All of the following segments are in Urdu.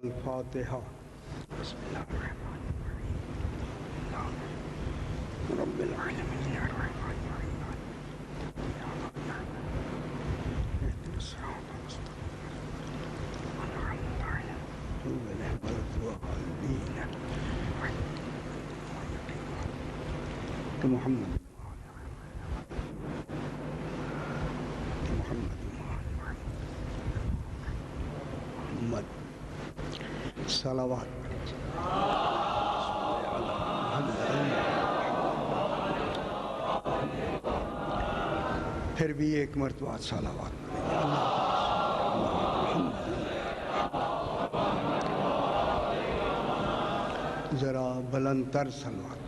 الفاتحہ۔ بسم اللہ الرحمن الرحیم رب العالمین الرحمن الرحیم اهدنا الصراط المستقیم انعمت علیہم غیر المغضوب علیہم کہ محمد صلوات پھر بھی ایک مرتبہ صلوات ذرا بلند تر صلوات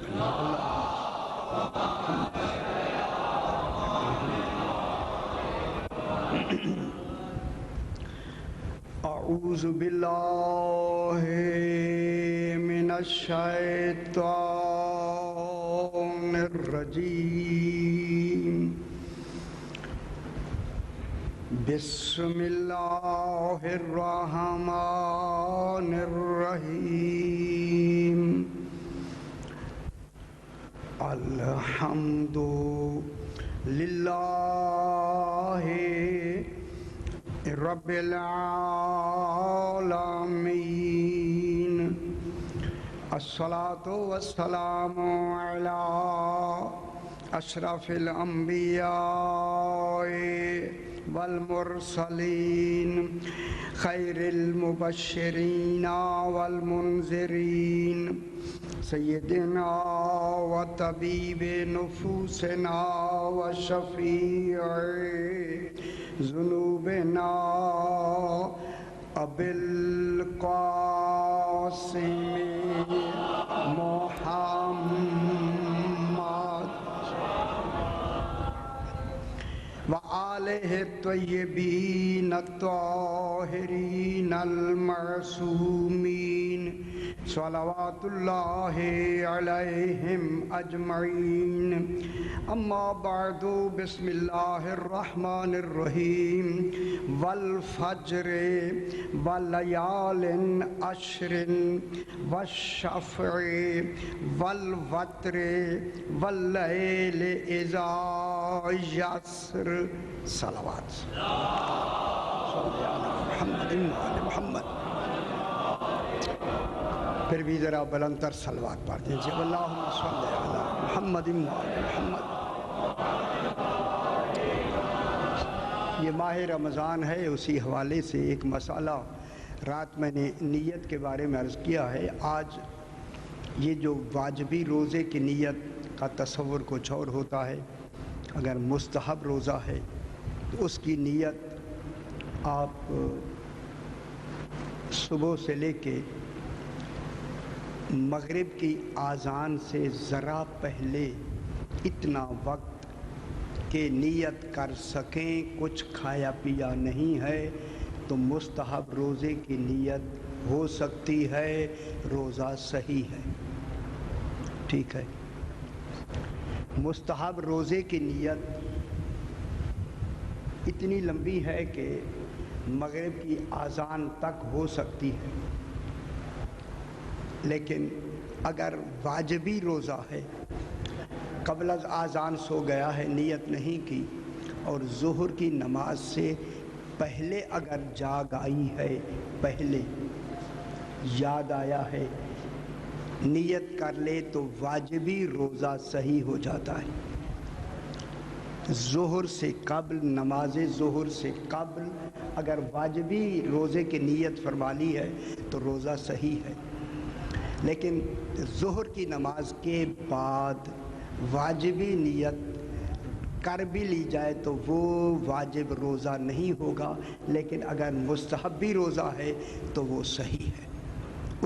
اعوذ باللہ من الشیطان الرجیم بسم اللہ الرحمن الرحیم الحمد للہ رب العالمین الصلاة والسلام علی اشرف الانبیاء والمرسلین خیر المبشرین والمنذرین سیدنا و طبیب نفوسنا و شفیع ذنوبنا ابی القاسم محمد وآلہ الطیبین الطاہرین المعصومین صلوات اللہ علیہم اجمعین اما بعد بسم اللہ الرحمن الرحیم والفجر ولیال عشر والشفع والوتر واللیل اذا یسر صلوات صلی علی محمد وعلی محمد پھر بھی ذرا بلند تر صلوات پڑھ دیجیے اللہم صلی علی محمد وعلی محمد۔ یہ ماہ رمضان ہے، اسی حوالے سے ایک مسئلہ رات میں نے نیت کے بارے میں عرض کیا ہے۔ آج یہ جو واجبی روزے کی نیت کا تصور کچھ اور ہوتا ہے، اگر مستحب روزہ ہے تو اس کی نیت آپ صبح سے لے کے مغرب کی اذان سے ذرا پہلے اتنا وقت کہ نیت کر سکیں، کچھ کھایا پیا نہیں ہے تو مستحب روزے کی نیت ہو سکتی ہے، روزہ صحیح ہے، ٹھیک ہے۔ مستحب روزے کی نیت اتنی لمبی ہے کہ مغرب کی اذان تک ہو سکتی ہے، لیکن اگر واجبی روزہ ہے، قبل از اذان سو گیا ہے، نیت نہیں کی، اور ظہر کی نماز سے پہلے اگر جاگ آئی ہے، پہلے یاد آیا ہے، نیت کر لے تو واجبی روزہ صحیح ہو جاتا ہے۔ ظہر سے قبل، نماز ظہر سے قبل اگر واجبی روزے کی نیت فرما لی ہے تو روزہ صحیح ہے، لیکن ظہر کی نماز کے بعد واجبی نیت کر بھی لی جائے تو وہ واجب روزہ نہیں ہوگا، لیکن اگر مستحبی روزہ ہے تو وہ صحیح ہے،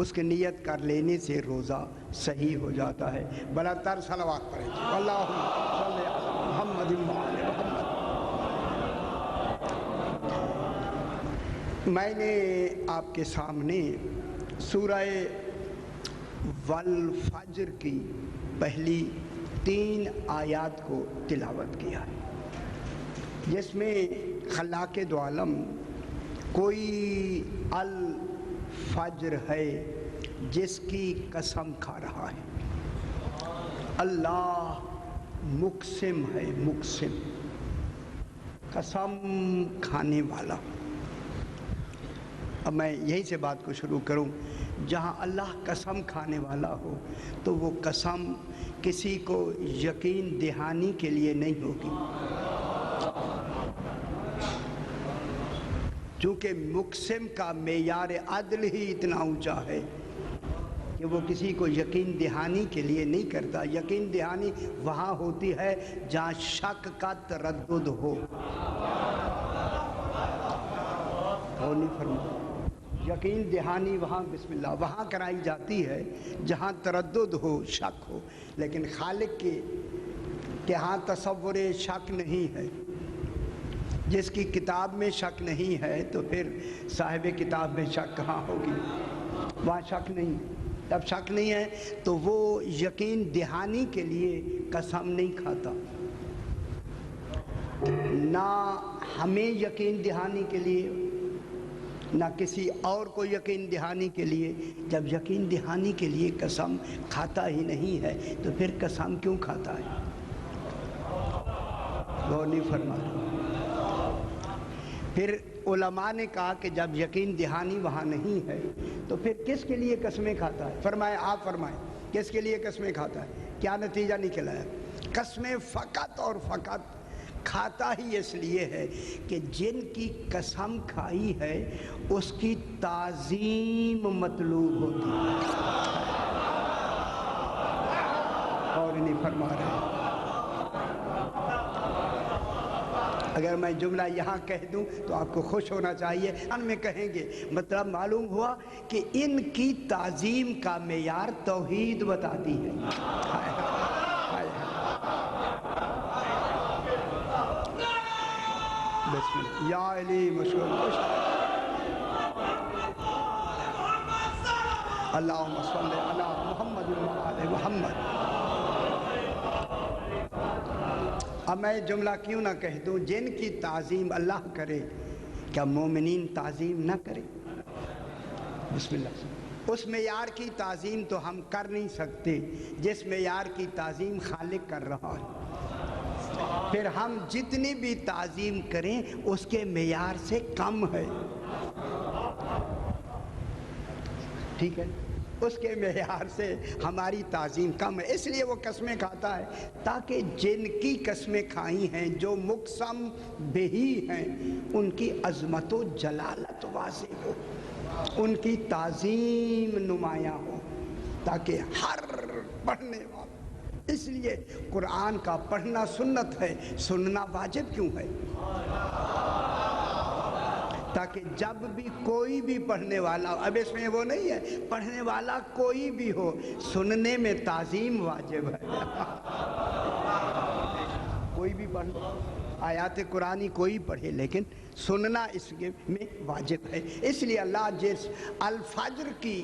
اس کی نیت کر لینے سے روزہ صحیح ہو جاتا ہے۔ بلند تر صلوات پڑھیں جی، اللہم صلی علی محمد وعلی محمد۔ میں نے آپ کے سامنے سورہ والفجر کی پہلی 3 آیات کو تلاوت کیا ہے، جس میں خلاق دو عالم کوئی فجر ہے جس کی قسم کھا رہا ہے۔ اللہ مقسم ہے، مقسم، قسم کھانے والا۔ اب میں یہیں سے بات کو شروع کروں، جہاں اللہ قسم کھانے والا ہو تو وہ قسم کسی کو یقین دہانی کے لیے نہیں ہوگی، چونکہ مقسم کا معیار عدل ہی اتنا اونچا ہے کہ وہ کسی کو یقین دہانی کے لیے نہیں کرتا۔ یقین دہانی وہاں ہوتی ہے جہاں شک کا تردد ہو، اور نہیں فرمایا یقین دہانی وہاں بسم اللہ وہاں کرائی جاتی ہے جہاں تردد ہو، شک ہو، لیکن خالق کے ہاں تصور شک نہیں ہے۔ جس کی کتاب میں شک نہیں ہے تو پھر صاحب کتاب میں شک کہاں ہوگی؟ وہاں شک نہیں، جب شک نہیں ہے تو وہ یقین دہانی کے لیے قسم نہیں کھاتا، نہ ہمیں یقین دہانی کے لیے نہ کسی اور کو یقین دہانی کے لیے۔ جب یقین دہانی کے لیے قسم کھاتا ہی نہیں ہے تو پھر قسم کیوں کھاتا ہے؟ غور نہیں فرمایا۔ پھر علماء نے کہا کہ جب یقین دہانی وہاں نہیں ہے تو پھر کس کے لیے قسمیں کھاتا ہے؟ فرمائے، آپ فرمائیں کس کے لیے قسمیں کھاتا ہے؟ کیا نتیجہ نکلا ہے؟ قسمیں فقط اور فقط کھاتا ہی اس لیے ہے کہ جن کی قسم کھائی ہے اس کی تعظیم مطلوب ہوتی ہے، اور نہیں فرما رہے۔ اگر میں جملہ یہاں کہہ دوں تو آپ کو خوش ہونا چاہیے، ان میں کہیں گے مطلب معلوم ہوا کہ ان کی تعظیم کا معیار توحید بتاتی ہے۔ بسم اللہ یا علی مشہور اللہم صلی علی محمد و آل محمد۔ اب میں جملہ کیوں نہ کہہ دوں، جن کی تعظیم اللہ کرے کیا مومنین تعظیم نہ کرے؟ بسم اللہ۔ اس معیار کی تعظیم تو ہم کر نہیں سکتے جس معیار کی تعظیم خالق کر رہا ہے، پھر ہم جتنی بھی تعظیم کریں اس کے معیار سے کم ہے، ٹھیک ہے، اس کے معیار سے ہماری تعظیم کم ہے، اس لیے وہ قسمیں کھاتا ہے تاکہ جن کی قسمیں کھائی ہیں جو مقسم بہی ہیں ان کی عظمت و جلالت واضح ہو، ان کی تعظیم نمایاں ہو، تاکہ ہر پڑھنے والا، اس لیے قرآن کا پڑھنا سنت ہے، سننا واجب کیوں ہے؟ تاکہ جب بھی کوئی بھی پڑھنے والا، اب اس میں وہ نہیں ہے پڑھنے والا کوئی بھی ہو، سننے میں تعظیم واجب ہے۔ کوئی بھی پڑھ آیات قرآنی کوئی پڑھے لیکن سننا اس میں واجب ہے۔ اس لیے اللہ جس الفجر کی،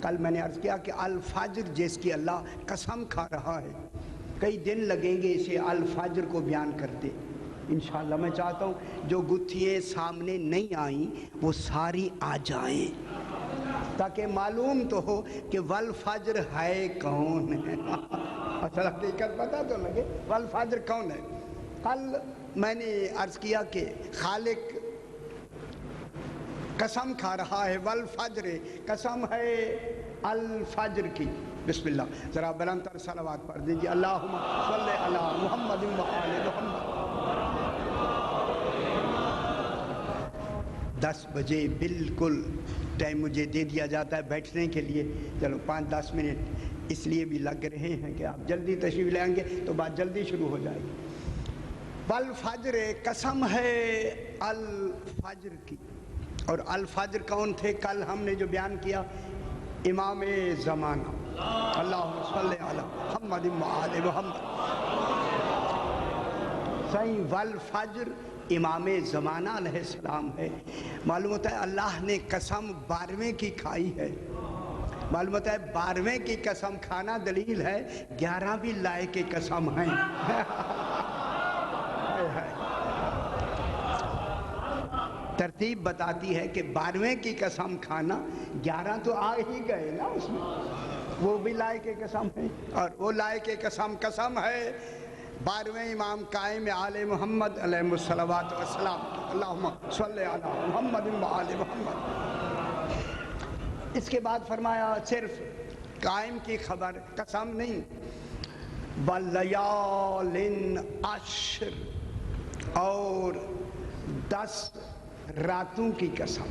کل میں نے عرض کیا کہ الفجر جس کی اللہ قسم کھا رہا ہے، کئی دن لگیں گے اسے الفجر کو بیان کرتے۔ انشاءاللہ میں چاہتا ہوں جو گتھیاں سامنے نہیں آئیں وہ ساری آ جائیں تاکہ معلوم تو ہو کہ والفجر ہے کون ہے، اصل حقیقت پتہ تو لگے والفجر کون ہے۔ کل میں نے عرض کیا کہ خالق قسم کھا رہا ہے والفجر، قسم ہے الفجر کی۔ بسم اللہ، ذرا بلند تر صلوات پڑھ دیجیے، اللہم صلی علی محمد و آل محمد۔ 10 بجے بالکل ٹائم مجھے دے دیا جاتا ہے بیٹھنے کے لیے، چلو 5-10 منٹ اس لیے بھی لگ رہے ہیں کہ آپ جلدی تشریف لے آئیں گے تو بات جلدی شروع ہو جائے گی۔ والفجر، قسم ہے الفجر کی۔ اور الفجر کون تھے؟ کل ہم نے جو بیان کیا امام زمانہ، اللہم صلی علی محمد و آل محمد۔ صحیح، والفجر امام زمانہ علیہ السلام ہے۔ معلوم ہوتا ہے اللہ نے قسم 12ویں کی کھائی ہے، معلوم ہوتا ہے 12ویں کی قسم کھانا دلیل ہے 11 بھی لائق قسم ہیں۔ ترتیب بتاتی ہے کہ 12ویں کی قسم کھانا، 11 تو آ ہی گئے نا اس میں، وہ بھی لائق قسم ہے، اور وہ لائق قسم ہے 12ویں امام قائم آل محمد علیہ الصلوات والسلام، اللہم صلی علی محمد و آل محمد۔ اس کے بعد فرمایا صرف قائم کی خبر قسم نہیں، وَلَيَالٍ عَشْرٍ، اور 10 راتوں کی قسم۔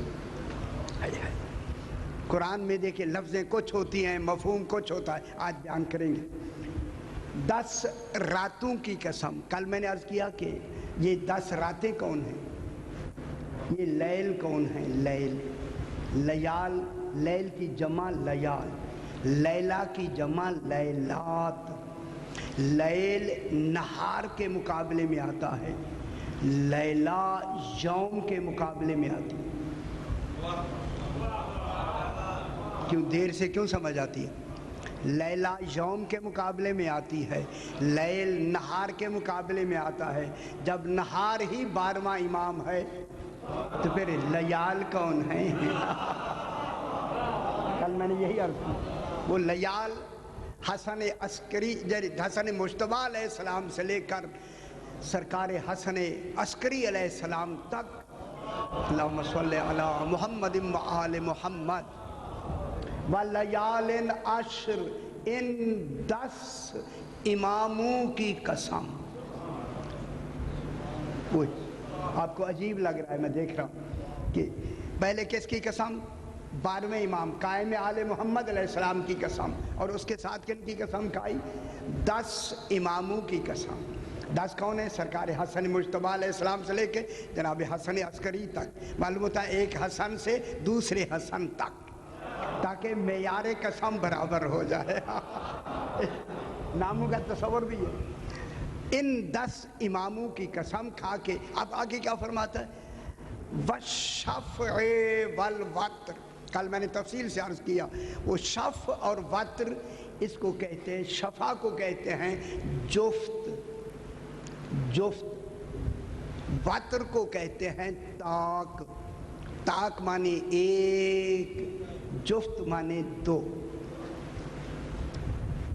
قرآن میں دیکھیں لفظیں کچھ ہوتی ہیں، مفہوم کچھ ہوتا ہے، آج بیان کریں گے۔ 10 راتوں کی قسم۔ کل میں نے عرض کیا کہ یہ 10 راتیں کون ہیں؟ یہ لیل کون ہیں؟ لیل، لیال، لیل کی جمع لیال، لیلہ کی جمع لیلات۔ لیل نہار کے مقابلے میں آتا ہے، لیلہ یوم کے مقابلے میں آتی ہے۔ کیوں دیر سے کیوں سمجھ آتی ہے؟ لیلہ یوم کے مقابلے میں آتی ہے، لیل نہار کے مقابلے میں آتا ہے۔ جب نہار ہی 12واں امام ہے تو پھر لیال کون ہیں؟ کل میں نے یہی عرض کی، وہ لیال حسن عسکری، حسن مجتبی علیہ السلام سے لے کر سرکار حسن عسکری علیہ السلام تک، اللہم صلی علی محمد و آل محمد، وَلَيَالٍ عَشْرٍ، ان 10 اماموں کی قسم۔ آپ کو عجیب لگ رہا ہے، میں دیکھ رہا ہوں کہ پہلے کس کی قسم؟ 12ویں امام قائم آل محمد علیہ السلام کی قسم، اور اس کے ساتھ کن کی قسم کھائی؟ 10 اماموں کی قسم۔ 10 کون ہیں؟ سرکار حسن مجتبی علیہ السلام سے لے کے جناب حسن عسکری تک، معلوم ہوتا ہے ایک حسن سے دوسرے حسن تک، تاکہ معیار قسم برابر ہو جائے۔ ناموں کا تصور بھی ہے۔ ان 10 اماموں کی قسم کھا کے اب آگے کیا فرماتا ہے؟ وَالشَّفْعِ وَالْوَتْرِ، کل میں نے تفصیل سے عرض کیا، وہ شف اور وتر اس کو کہتے ہیں، شفا کو کہتے ہیں جفت، وتر کو کہتے ہیں طاق، طاق مانے ایک، جفت مانے 2۔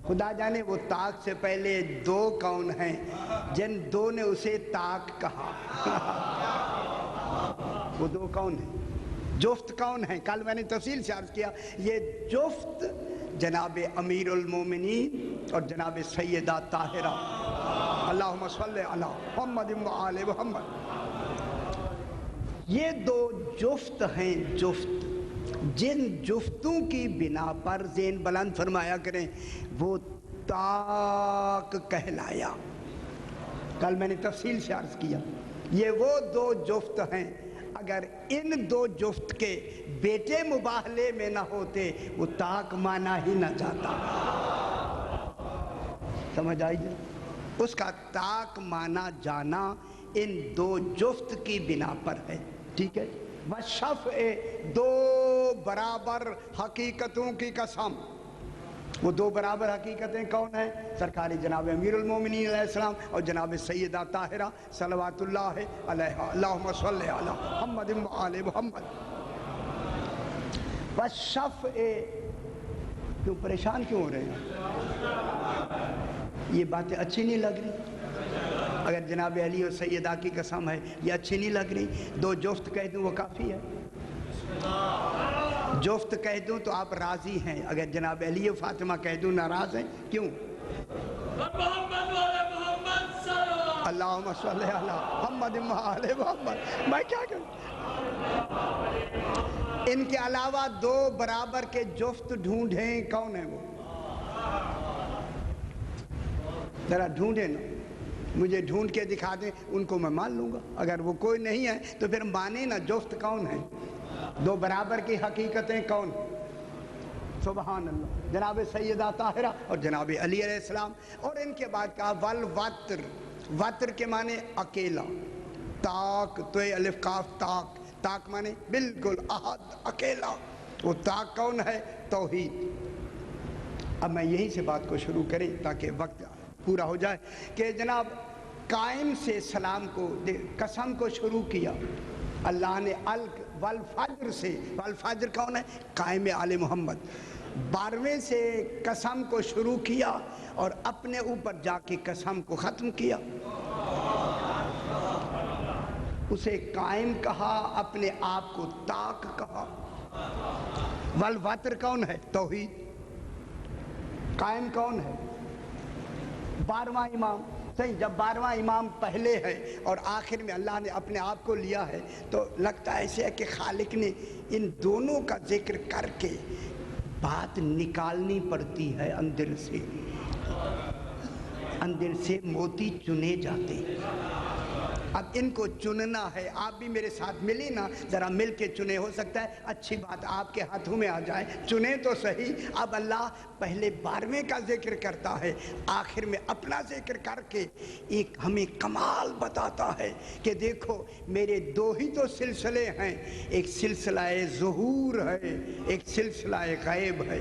خدا جانے وہ طاق سے پہلے 2 کون ہیں جن 2 نے اسے طاق کہا؟ وہ 2 کون ہیں؟ جفت کون ہیں؟ کل میں نے تفصیل سے عرض کیا، یہ جفت جناب امیر المومنین اور جناب سیدہ طاہرہ، اللہم صلی علی محمد و آل محمد، یہ 2 جفت ہیں، جفت جن جفتوں کی بنا پر ذہن بلند فرمایا کریں وہ طاق کہلایا۔ کل میں نے تفصیل سے عرض کیا یہ وہ 2 جفت ہیں، اگر ان 2 جفت کے بیٹے مباہلے میں نہ ہوتے وہ طاق مانا ہی نہ جاتا۔ سمجھ آئی جائے؟ اس کا طاق مانا جانا ان 2 جفت کی بنا پر ہے، ٹھیک ہے؟ وَالشَّفْعِ، 2 برابر حقیقتوں کی قسم۔ وہ 2 برابر حقیقتیں کون ہیں؟ سرکار جناب امیر المومنین علیہ السلام اور جناب سیدہ طاہرہ صلوات اللہ علیہ، اللہم صلی علی محمد و آل محمد۔ وَالشَّفْعِ، کیوں پریشان کیوں ہو رہے ہیں؟ یہ باتیں اچھی نہیں لگ رہی؟ اگر جناب علی اور سیدہ کی قسم ہے یہ اچھی نہیں لگ رہی؟ 2 جفت کہہ دوں وہ کافی ہے؟ جفت کہہ دوں تو آپ راضی ہیں، اگر جناب علی و فاطمہ کہہ دوں ناراض ہیں؟ کیوں؟ اللہم صلی علی محمد و آل محمد، میں کیا کروں؟ ان کے علاوہ 2 برابر کے جفت ڈھونڈیں، کون ہیں وہ؟ ذرا ڈھونڈیں نا، مجھے ڈھونڈ کے دکھا دیں، ان کو میں مان لوں گا۔ اگر وہ کوئی نہیں ہے تو پھر مانے نا، جفت کون ہیں؟ 2 برابر کی حقیقتیں کون؟ سبحان اللہ، جناب سیدہ طاہرہ اور جناب علی علیہ السلام۔ اور ان کے بعد کہا والوتر، وتر کے معنی اکیلا، طاق، تو الف کاف طاق، طاق معنی بالکل احد، اکیلا۔ وہ طاق کون ہے؟ توحید۔ اب میں یہیں سے بات کو شروع کریں تاکہ وقت پورا ہو جائے کہ جناب قائم سے سلام کو، قسم کو شروع کیا، اللہ نے والفجر سے، والفجر کون ہے؟ قائم آل محمد، 12ویں سے قسم کو شروع کیا اور اپنے اوپر جا کے قسم کو ختم کیا، اسے قائم کہا، اپنے آپ کو طاق کہا۔ والوتر کون ہے؟ توحید۔ قائم کون ہے؟ 12واں امام۔ صحیح، جب 12واں امام پہلے ہے اور آخر میں اللہ نے اپنے آپ کو لیا ہے تو لگتا ایسے ہے کہ خالق نے ان دونوں کا ذکر کر کے بات نکالنی پڑتی ہے اندر سے موتی چنے جاتے ہیں۔ اب ان کو چننا ہے، آپ بھی میرے ساتھ ملی نا، ذرا مل کے چنے، ہو سکتا ہے اچھی بات آپ کے ہاتھوں میں آ جائے، چنے تو صحیح۔ اب اللہ پہلے 12ویں کا ذکر کرتا ہے، آخر میں اپنا ذکر کر کے ایک ہمیں کمال بتاتا ہے کہ دیکھو میرے 2 ہی تو سلسلے ہیں، ایک سلسلہ ظہور ہے، ایک سلسلہ غیب ہے۔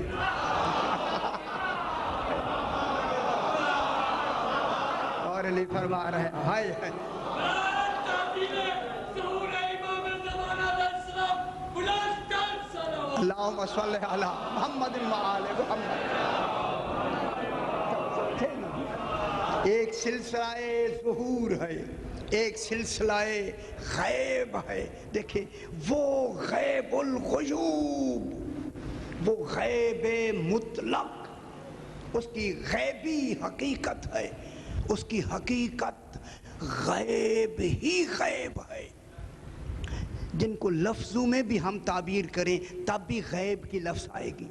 اور علی فرما رہے ہائے ہائے، اللہم صلی علی محمد و آل محمد۔ ایک سلسلہ ظہور ہے، ایک سلسلہ غیب ہے۔ دیکھیں وہ غیب الغیوب، وہ غیب مطلق، اس کی غیبی حقیقت ہے، اس کی حقیقت غیب ہی غیب ہے، جن کو لفظوں میں بھی ہم تعبیر کریں تب بھی غیب کی لفظ آئے گی،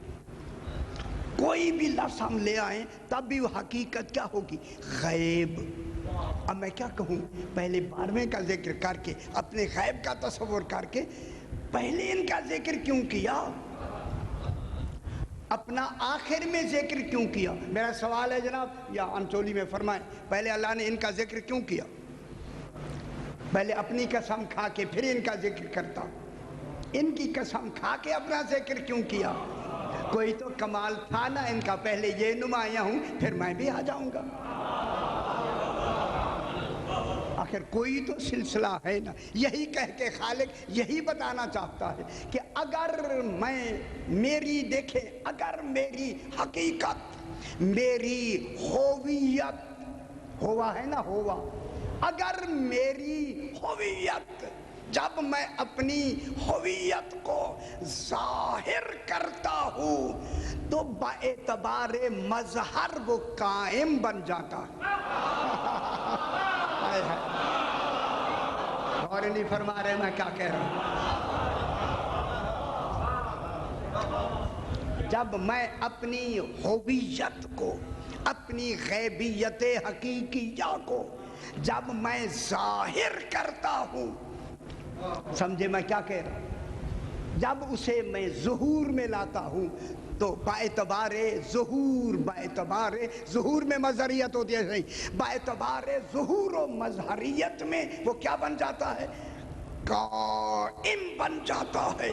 کوئی بھی لفظ ہم لے آئیں تب بھی وہ حقیقت کیا ہوگی؟ غیب۔ اب میں کیا کہوں، پہلے 12ویں کا ذکر کر کے اپنے غیب کا تصور کر کے پہلے ان کا ذکر کیوں کیا، اپنا آخر میں ذکر کیوں کیا؟ میرا سوال ہے جناب، یا انچولی میں فرمائیں، پہلے اللہ نے ان کا ذکر کیوں کیا؟ پہلے اپنی قسم کھا کے پھر ان کا ذکر کرتا، ان کی قسم کھا کے اپنا ذکر کیوں کیا؟ کوئی تو کمال تھا نا ان کا، پہلے یہ نمایاں ہوں پھر میں بھی آ جاؤں گا، آخر کوئی تو سلسلہ ہے نا۔ یہی کہہ کے خالق یہی بتانا چاہتا ہے کہ اگر دیکھیں اگر میری حقیقت، میری ہوویت، ہوا ہے نا ہوا، اگر میری ہویت، جب میں اپنی ہویت کو ظاہر کرتا ہوں تو باعتبار مظہر وہ قائم بن جاتا ہے۔ اور نہیں فرما رہے میں کیا کہہ رہا ہوں؟ جب میں اپنی ہویت کو، اپنی غیبیت حقیقیہ کو جب میں ظاہر کرتا ہوں، سمجھے میں کیا کہہ رہا ہوں؟ جب اسے میں ظہور میں لاتا ہوں تو باعتبار ظہور میں مظہریت ہوتی ہے، نہیں، باعتبار ظہور و مظہریت میں وہ کیا بن جاتا ہے؟ قائم بن جاتا ہے۔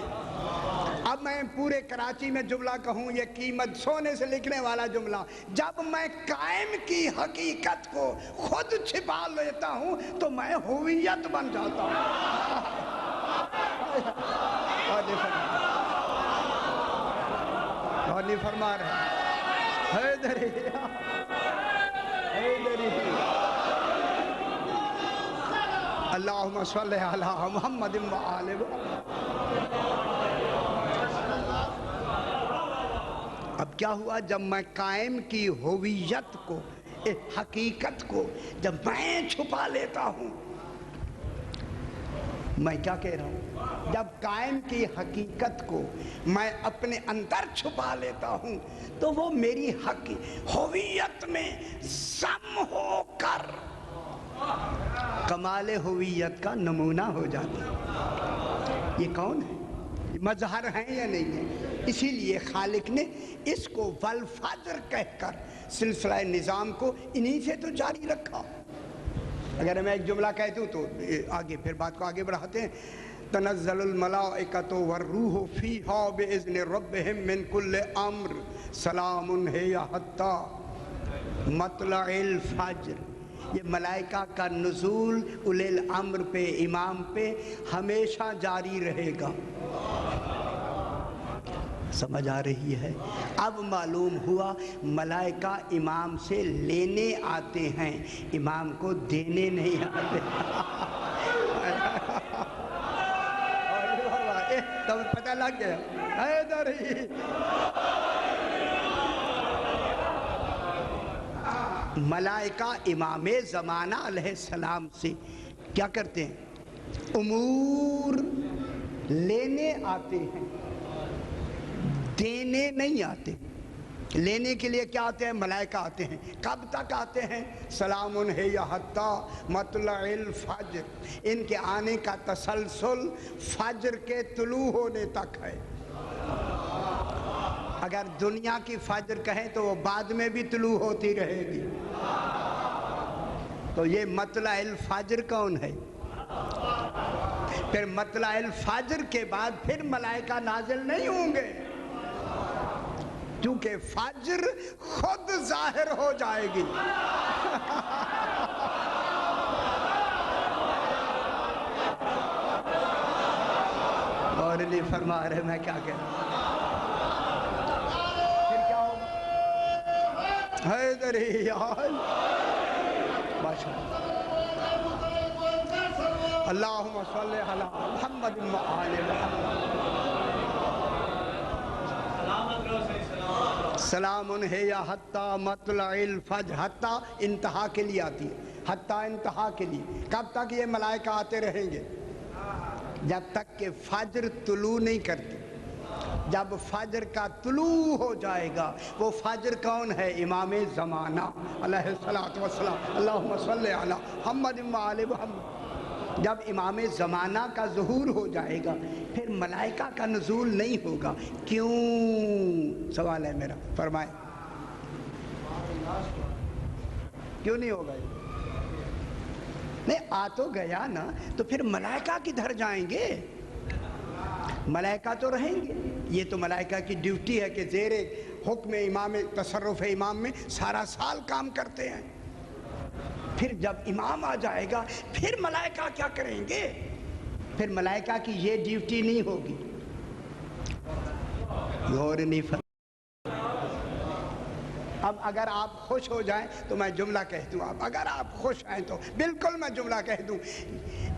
اب میں پورے کراچی میں جملہ کہوں، یہ قیمت سونے سے لکھنے والا جملہ، جب میں قائم کی حقیقت کو خود چھپا لیتا ہوں تو میں ہویت بن جاتا ہوں۔ اور نہیں فرما رہے اللہم صلی علی محمد و آل محمد۔ اب کیا ہوا، جب میں قائم کی ہویت کو، حقیقت کو جب میں چھپا لیتا ہوں، میں کیا کہہ رہا ہوں، جب قائم کی حقیقت کو میں اپنے اندر چھپا لیتا ہوں تو وہ میری ہویت میں ضم ہو کر کمال ہویت کا نمونہ ہو جاتا ہے۔ یہ کون ہے؟ مظہر ہیں یا نہیں ہے؟ اسی لیے خالق نے اس کو والفجر کہہ کر سلسلہ نظام کو انہی سے تو جاری رکھا۔ اگر میں ایک جملہ کہہ دوں تو آگے پھر بات کو آگے بڑھاتے ہیں، تنزل الملائکۃ والروح فیہا باذن ربہم من کل امر سلام ہی حتی مطلع الفجر۔ یہ ملائکہ کا نزول اولل امر پہ، امام پہ ہمیشہ جاری رہے گا۔ سمجھ آ رہی ہے؟ اب معلوم ہوا ملائکہ امام سے لینے آتے ہیں، امام کو دینے نہیں آتے۔ تب پتہ لگ گیا ادھر ہی۔ ملائکہ امام زمانہ علیہ السلام سے کیا کرتے ہیں؟ امور لینے آتے ہیں، دینے نہیں آتے۔ لینے کے لیے کیا آتے ہیں؟ ملائکہ آتے ہیں۔ کب تک آتے ہیں؟ سلام ہے یا حتیٰ مطلع الفجر، ان کے آنے کا تسلسل فجر کے طلوع ہونے تک ہے۔ اگر دنیا کی فجر کہیں تو وہ بعد میں بھی طلوع ہوتی رہے گی۔ تو یہ مطلع الفجر کون ہے؟ پھر مطلع الفجر کے بعد پھر ملائکہ نازل نہیں ہوں گے، کیونکہ فجر خود ظاہر ہو جائے گی۔ اور نہیں فرما رہے میں کیا کہہ رہا ہوں؟ پھر کیا ہوگا؟ حیدر ہی آئی اللہم صلی علی محمد و آل محمد۔ سلام ہے یا حتیٰ مطلع الفجر، حتیٰ انتہا کے لیے آتی ہے، حتیٰ انتہا کے لیے۔ کب تک یہ ملائکہ آتے رہیں گے؟ جب تک کہ فجر طلوع نہیں کرتی۔ جب فجر کا طلوع ہو جائے گا، وہ فجر کون ہے؟ امام زمانہ علیہ السلام۔ اللہم صلی علی محمد و آل محمد۔ جب امام زمانہ کا ظہور ہو جائے گا پھر ملائکہ کا نزول نہیں ہوگا۔ کیوں؟ سوال ہے میرا، فرمائیں کیوں نہیں ہوگا؟ نہیں آ تو گیا نا، تو پھر ملائکہ کدھر جائیں گے؟ ملائکہ تو رہیں گے۔ یہ تو ملائکہ کی ڈیوٹی ہے کہ زیر حکم امام، تصرف امام میں سارا سال کام کرتے ہیں۔ پھر جب امام آ جائے گا پھر ملائکہ کیا کریں گے؟ پھر ملائکہ کی یہ ڈیوٹی نہیں ہوگی۔ غور نہیں فرمایا۔ اب اگر آپ خوش ہو جائیں تو میں جملہ کہہ دوں، اگر آپ خوش ہیں تو بالکل میں جملہ کہہ دوں،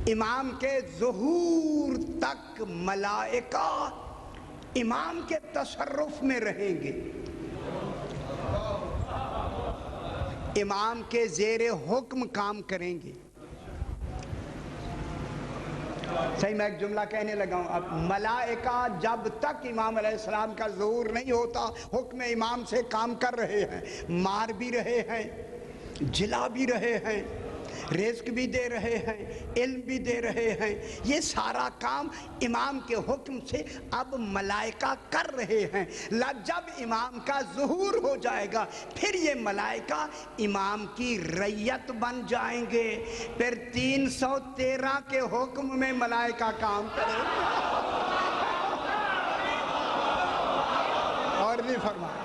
امام کے ظہور تک ملائکہ امام کے تصرف میں رہیں گے، امام کے زیر حکم کام کریں گے۔ صحیح میں ایک جملہ کہنے لگا ہوں، اب ملائکہ جب تک امام علیہ السلام کا ظہور نہیں ہوتا حکم امام سے کام کر رہے ہیں، مار بھی رہے ہیں، جلا بھی رہے ہیں، رزق بھی دے رہے ہیں، علم بھی دے رہے ہیں، یہ سارا کام امام کے حکم سے اب ملائکہ کر رہے ہیں۔ جب امام کا ظہور ہو جائے گا پھر یہ ملائکہ امام کی رعیت بن جائیں گے، پھر 313 کے حکم میں ملائکہ کام کریں گے۔ اور بھی فرمائیں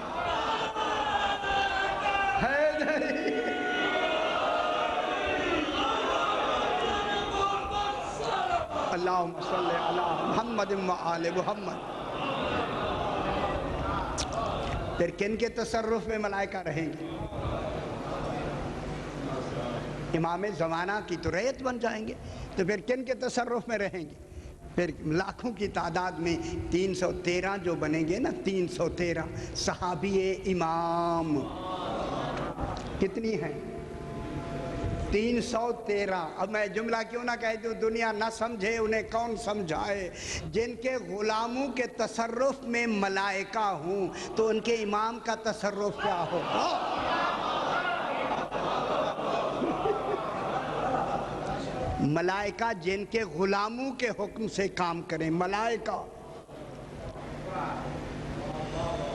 اللہم صلی علی محمد و آل محمد۔ پھر کن کے تصرف میں ملائکہ رہیں گے؟ امام زمانہ کی تو رعیت بن جائیں گے، تو پھر کن کے تصرف میں رہیں گے؟ پھر لاکھوں کی تعداد میں 313 جو بنیں گے نا، 313 صحابی امام کتنی ہیں؟ 313۔ اب میں جملہ کیوں نہ کہہ دوں، دنیا نہ سمجھے انہیں کون سمجھائے۔ جن کے غلاموں کے تصرف میں ملائکہ ہوں تو ان کے امام کا تصرف کیا ہوگا؟ ملائکہ جن کے غلاموں کے حکم سے کام کریں، ملائکہ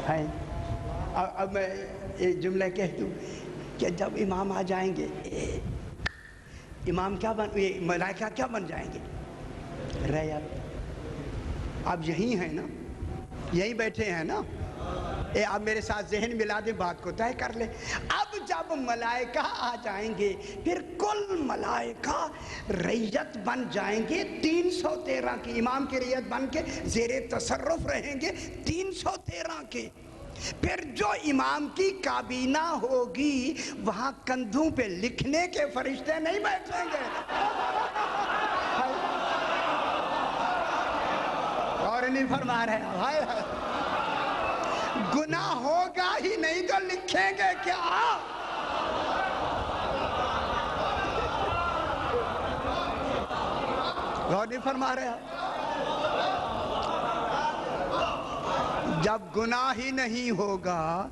ہیں۔ اب میں ایک جملہ کہہ دوں کہ جب امام آ جائیں گے امام کیا ملائکہ کیا بن جائیں گے؟ رعیت۔ اب یہی ہیں نا، یہی بیٹھے ہیں نا، اب میرے ساتھ ذہن ملا دے، بات کو طے کر لے۔ اب جب ملائکہ آ جائیں گے پھر کل ملائکہ ریت بن جائیں گے 313 کی، امام کی ریت بن کے زیر تصرف رہیں گے 313 کے۔ پھر جو امام کی کابینہ ہوگی وہاں کندھوں پہ لکھنے کے فرشتے نہیں بیٹھیں گے، اور نہیں فرما رہے ہیں، گناہ ہوگا ہی نہیں تو لکھیں گے کیا؟ اور نہیں فرما رہے ہیں، جب گناہ ہی نہیں ہوگا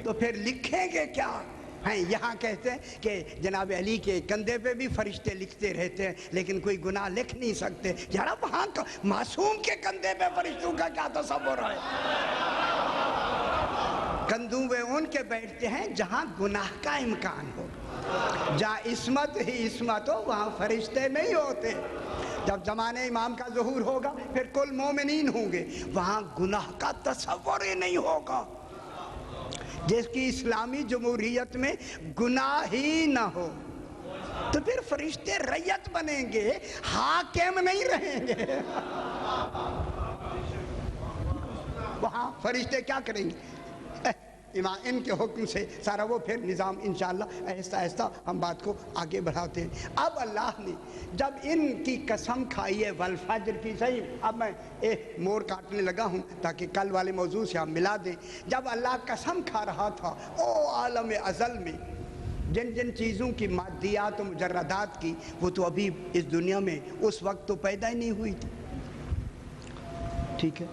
تو پھر لکھیں گے کیا؟ ہیں یہاں کہتے ہیں کہ جناب علی کے کندھے پہ بھی فرشتے لکھتے رہتے ہیں لیکن کوئی گناہ لکھ نہیں سکتے۔ یار وہاں معصوم کے کندھے پہ فرشتوں کا کیا تصور ہے؟ کندھوں پہ ان کے بیٹھتے ہیں جہاں گناہ کا امکان ہو، جہاں عصمت ہی عصمت ہو وہاں فرشتے نہیں ہوتے۔ جب زمانے امام کا ظہور ہوگا پھر کل مومنین ہوں گے، وہاں گناہ کا تصور ہی نہیں ہوگا۔ جس کی اسلامی جمہوریت میں گناہ ہی نہ ہو تو پھر فرشتے ریت بنیں گے، حاکم نہیں رہیں گے۔ وہاں فرشتے کیا کریں گے؟ امام ان کے حکم سے سارا وہ پھر نظام انشاءاللہ آہستہ آہستہ ہم بات کو آگے بڑھاتے ہیں۔ اب اللہ نے جب ان کی قسم کھائی ہے والفجر کی، صحیح اب میں ایک موڑ کاٹنے لگا ہوں تاکہ کل والے موضوع سے ہم ملا دیں۔ جب اللہ قسم کھا رہا تھا عالم ازل میں جن جن چیزوں کی مادیات و مجردات کی، وہ تو ابھی اس دنیا میں اس وقت تو پیدا ہی نہیں ہوئی تھی، ٹھیک ہے؟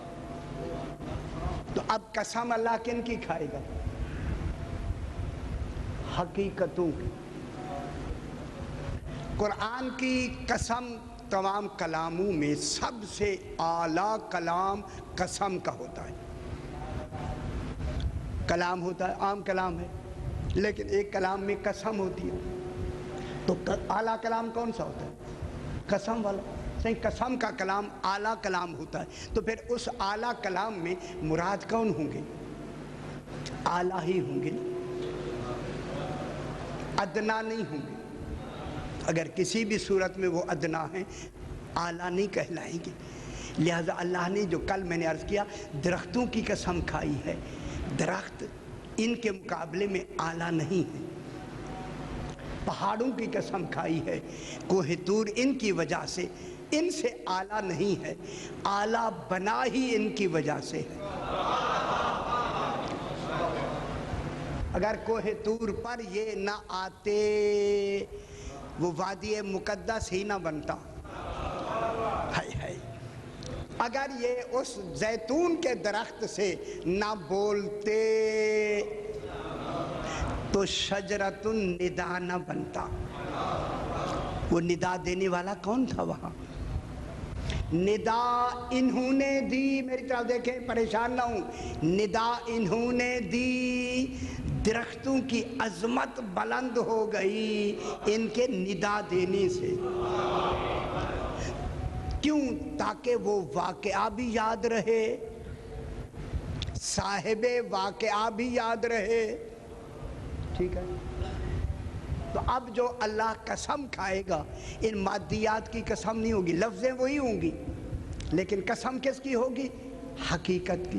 تو اب قسم اللہ کن کی کھائے گا؟ حقیقتوں کی۔ قرآن کی قسم تمام کلاموں میں سب سے اعلیٰ کلام قسم کا ہوتا ہے۔ کلام ہوتا ہے، عام کلام ہے، لیکن ایک کلام میں قسم ہوتی ہے، تو اعلیٰ کلام کون سا ہوتا ہے؟ قسم والا۔ صحیح، قسم کا کلام اعلیٰ کلام ہوتا ہے، تو پھر اس اعلیٰ کلام میں مراد کون ہوں گے؟ اعلیٰ ہی ہوں گے، ادنا نہیں ہوں گے۔ اگر کسی بھی صورت میں وہ ادنا ہیں اعلیٰ نہیں کہلائیں گے۔ لہذا اللہ نے جو کل میں نے عرض کیا درختوں کی قسم کھائی ہے، درخت ان کے مقابلے میں اعلیٰ نہیں ہے۔ پہاڑوں کی قسم کھائی ہے، کوہ طور ان کی وجہ سے ان سے اعلیٰ نہیں ہے، اعلیٰ بنا ہی ان کی وجہ سے ہے۔ اگر کوہ طور پر یہ نہ آتے وہ وادی مقدس ہی نہ بنتا۔ اگر یہ اس زیتون کے درخت سے نہ بولتے تو شجرۃ الندا نہ بنتا۔ وہ ندا دینے والا کون تھا وہاں؟ ندا انہوں نے دی، میری طرف دیکھیں پریشان نہ ہوں، ندا انہوں نے دی، درختوں کی عظمت بلند ہو گئی ان کے ندا دینے سے۔ کیوں؟ تاکہ وہ واقعہ بھی یاد رہے، صاحب واقعہ بھی یاد رہے، ٹھیک ہے؟ تو اب جو اللہ قسم کھائے گا ان مادیات کی قسم نہیں ہوگی، لفظیں وہی ہوں گی لیکن قسم کس کی ہوگی؟ حقیقت کی۔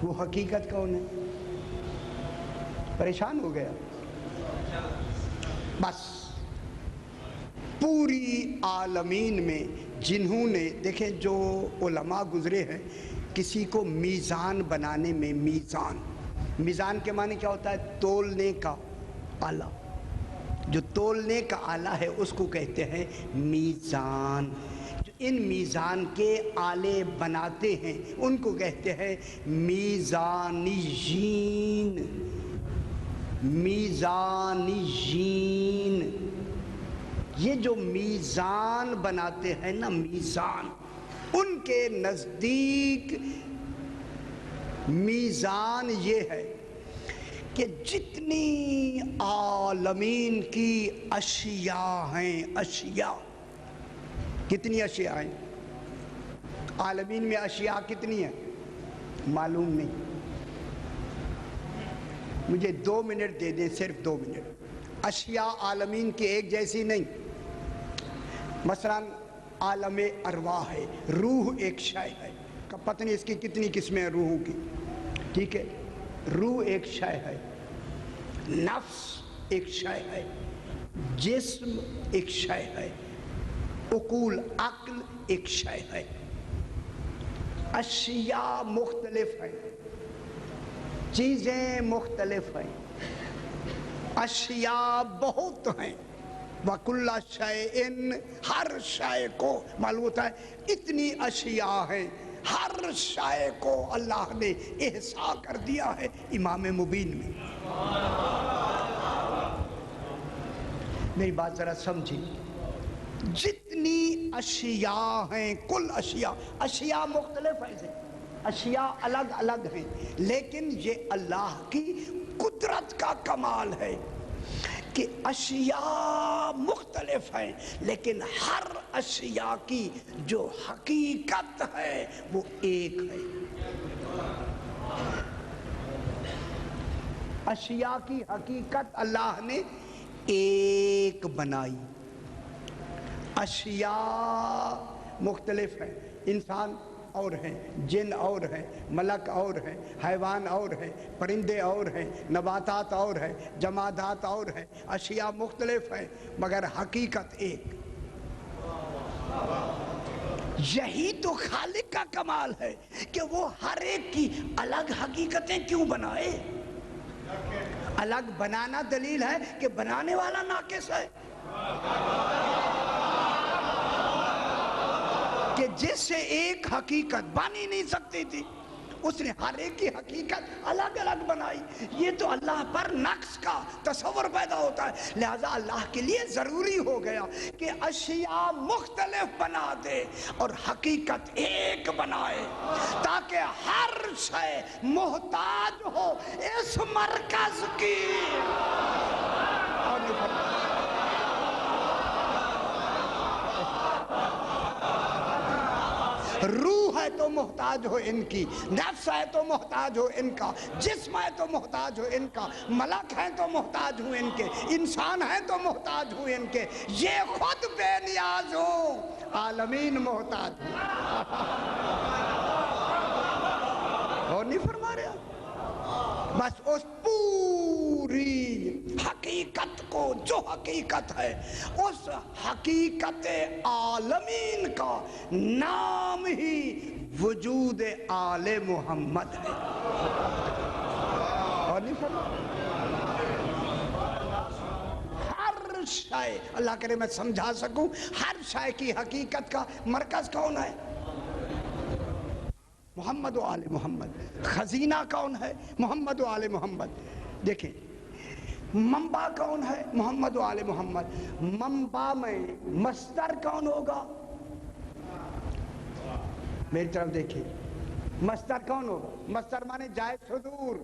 وہ حقیقت کون ہے؟ پریشان ہو گیا؟ بس پوری عالمین میں جنہوں نے دیکھیں جو علماء گزرے ہیں، کسی کو میزان بنانے میں، میزان کے معنی کیا ہوتا ہے؟ تولنے کا آلہ۔ جو تولنے کا آلہ ہے اس کو کہتے ہیں میزان۔ جو ان میزان کے آلے بناتے ہیں ان کو کہتے ہیں میزانیین۔ میزانیین یہ جو میزان بناتے ہیں نا، میزان، ان کے نزدیک میزان یہ ہے کہ جتنی عالمین کی اشیاء ہیں، اشیاء کتنی اشیاء ہیں عالمین میں؟ اشیاء کتنی ہیں؟ معلوم نہیں. مجھے 2 منٹ دے دیں، صرف 2 منٹ. اشیاء عالمین کی ایک جیسی نہیں. مثلا عالم ارواح ہے، روح ایک شے ہے، پتہ نہیں اس کی کتنی قسمیں ہیں روحوں کی، ٹھیک ہے. روح ایک شے ہے، نفس ایک شے ہے، جسم ایک شے ہے، عقول عقل ایک شے ہے. اشیاء مختلف ہیں، چیزیں مختلف ہیں، اشیاء بہت ہیں. وَكُلَّ شَيْءٍ، ہر شے کو معلوم ہوتا ہے اتنی اشیاء ہیں. ہر شے کو اللہ نے احصا کر دیا ہے امام مبین میں. میری بات ذرا سمجھیں. جتنی اشیاء ہیں، کل اشیاء مختلف ہیں، اشیاء الگ الگ ہیں، لیکن یہ اللہ کی قدرت کا کمال ہے کہ اشیاء مختلف ہیں لیکن ہر اشیاء کی جو حقیقت ہے وہ ایک ہے. اشیاء کی حقیقت اللہ نے ایک بنائی. اشیاء مختلف ہیں، انسان اور ہیں، جن اور ہیں، ملک اور ہیں، حیوان اور ہیں، پرندے اور ہیں، نباتات اور ہیں، جمادات اور ہیں. اشیاء مختلف ہیں مگر حقیقت ایک. یہی تو خالق کا کمال ہے کہ وہ ہر ایک کی الگ حقیقتیں کیوں بنائے. الگ بنانا دلیل ہے کہ بنانے والا ناقص ہے، کہ جس سے ایک حقیقت بن ہی نہیں سکتی تھی اس نے ہر ایک کی حقیقت الگ الگ بنائی. یہ تو اللہ پر نقص کا تصور پیدا ہوتا ہے. لہذا اللہ کے لیے ضروری ہو گیا کہ اشیاء مختلف بنا دے اور حقیقت ایک بنائے تاکہ ہر شے محتاج ہو اس مرکز کی. روح ہے تو محتاج ہو ان کی، نفس ہے تو محتاج ہو ان کا، جسم ہے تو محتاج ہو ان کا، ملک ہے تو محتاج ہو ان کے، انسان ہے تو محتاج ہو ان کے. یہ خود بے نیاز ہو، عالمین محتاج اور نہیں فرما رہا. بس اس پوری حقیقت کو جو حقیقت ہے اس حقیقت عالمین کا نام ہی وجود آل محمد ہے. اور نہیں فرما ہر شے، اللہ کرے میں سمجھا سکوں، ہر شے کی حقیقت کا مرکز کون ہے؟ محمد و آل محمد. خزینہ کون ہے؟ محمد و آل محمد. دیکھیں منبع کون ہے؟ محمد و آل محمد. منبع میں مصدر کون ہوگا؟ میری طرف دیکھیں، مصدر کون ہوگا؟ مصدر مانے جائے صدور،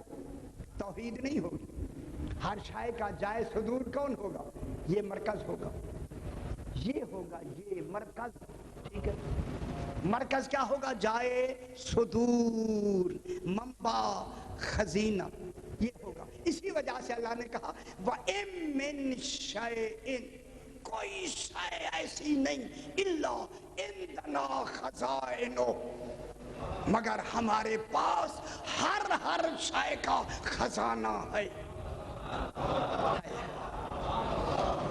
توحید نہیں ہوگی. ہر شے کا جائے صدور کون ہوگا؟ یہ مرکز ہوگا، یہ ہوگا، یہ مرکز. ٹھیک ہے، مرکز کیا ہوگا؟ جائے صدور، منبع، خزینہ، یہ ہوگا. اسی وجہ سے اللہ نے کہا وَإِن مِّن شَيْءٍ، کوئی شے ایسی نہیں الا عندنا خزائنہ، مگر ہمارے پاس ہر شے کا خزانہ ہے.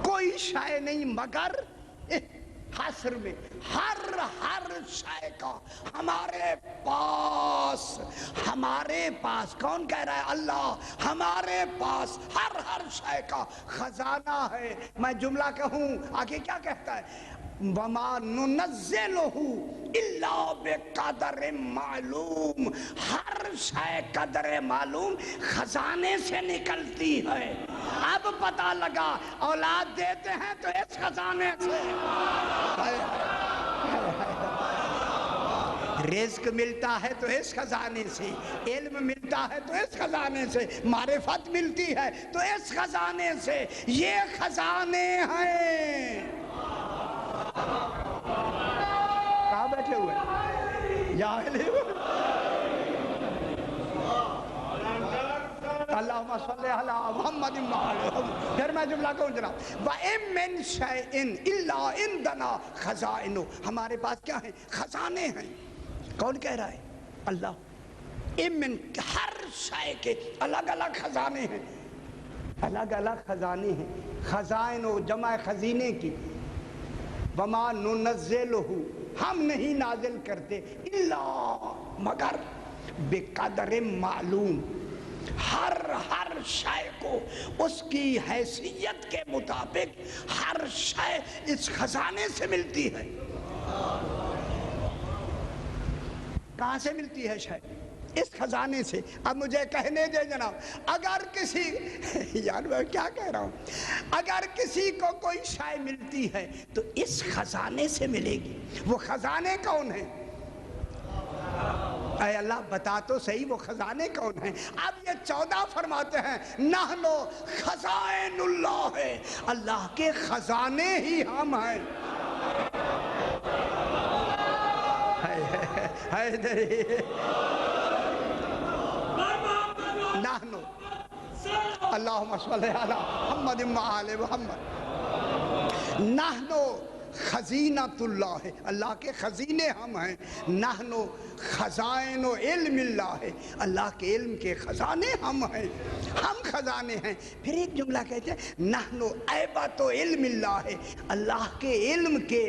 کوئی شے نہیں مگر حصر میں ہر شے کا ہمارے پاس کون کہہ رہا ہے؟ اللہ. ہمارے پاس ہر شے کا خزانہ ہے. میں جملہ کہوں آگے کیا کہتا ہے؟ وَمَا نُنَزِّلُهُ إِلَّا بِقَدْرٍ مَعْلُوم. ہر شے قدر معلوم خزانے سے نکلتی ہے. اب پتہ لگا اولاد دیتے ہیں تو اس خزانے سے، رزق ملتا ہے تو اس خزانے سے، علم ملتا ہے تو اس خزانے سے، معرفت ملتی ہے تو اس خزانے سے. یہ خزانے ہیں. کہاں بیٹھے ہوئے؟ اللہم صلی علی محمد پھر میں جملہ کہوں جناب وَإِن مِّن شَيْءٍ إِلَّا عِندَنَا خَزَائِنُ ہمارے پاس کیا ہیں خزانے ہیں کون کہہ رہا ہے اللہ امن ہر شے کے الگ الگ خزانے ہیں الگ الگ خزانے ہیں خزائن و جمع خزینے کی وما ننزلہ ہم نہیں نازل کرتے الا مگر بقدر معلوم ہر شے کو اس کی حیثیت کے مطابق ہر شے اس خزانے سے ملتی ہے کہاں سے ملتی ہے شے اس خزانے سے اب مجھے کہنے دے جناب اگر کسی یار میں کیا کہہ رہا ہوں اگر کسی کو کوئی شے ملتی ہے تو اس خزانے سے ملے گی وہ خزانے کون ہیں اے اللہ بتا تو صحیح وہ خزانے کون ہیں اب یہ 14 فرماتے ہیں نحنو خزائن اللہ ہے اللہ کے خزانے ہی ہم ہیں نحنو اللہم صلی علی محمد وآل محمد نحنو خزینۃ اللہ ہے اللہ کے خزینے ہم ہیں نحنو خزائن و علم اللہ ہے اللہ کے علم کے خزانے ہم ہیں ہم خزانے ہیں پھر ایک جملہ کہتے ہیں نحنو عیبۃ و علم اللہ ہے اللہ کے علم کے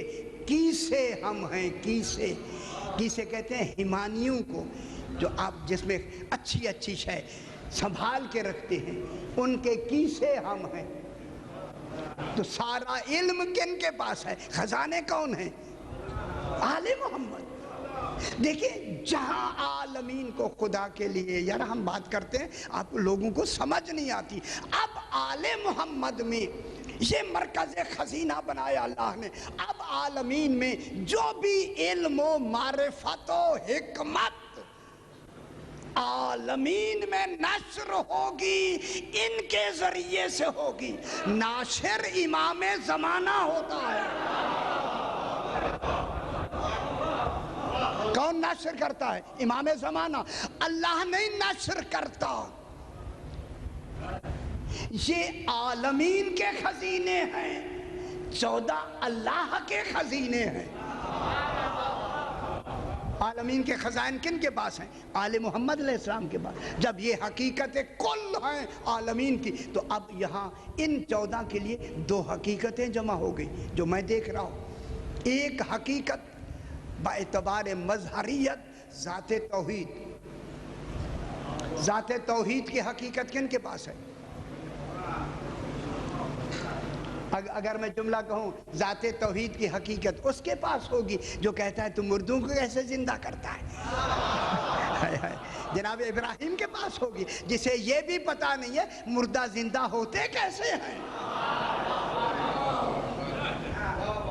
کیسے ہم ہیں کیسے کہتے ہیں ہمانیوں کو جو آپ جس میں اچھی اچھی شے سنبھال کے رکھتے ہیں ان کے کیسے ہم ہیں تو سارا علم کن کے پاس ہے خزانے کون ہیں آل محمد دیکھیں جہاں عالمین کو خدا کے لیے یار ہم بات کرتے ہیں آپ لوگوں کو سمجھ نہیں آتی اب آل محمد میں یہ مرکز خزینہ بنایا اللہ نے اب عالمین میں جو بھی علم و معرفت و حکمت عالمین میں نشر ہوگی ان کے ذریعے سے ہوگی ناشر امام زمانہ ہوتا ہے کون نشر کرتا ہے امام زمانہ اللہ نہیں نشر کرتا یہ عالمین کے خزینے ہیں 14 اللہ کے خزینے ہیں عالمین کے خزائن کن کے پاس ہیں آل محمد علیہ السلام کے پاس جب یہ حقیقت کل ہیں عالمین کی تو اب یہاں ان 14 کے لیے 2 حقیقتیں جمع ہو گئی جو میں دیکھ رہا ہوں ایک حقیقت باعتبار مظہریت ذات توحید کی حقیقت کن کے پاس ہے اگر میں جملہ کہوں ذات توحید کی حقیقت اس کے پاس ہوگی جو کہتا ہے تو مردوں کو کیسے زندہ کرتا ہے جناب ابراہیم کے پاس ہوگی جسے یہ بھی پتا نہیں ہے مردہ زندہ ہوتے کیسے ہیں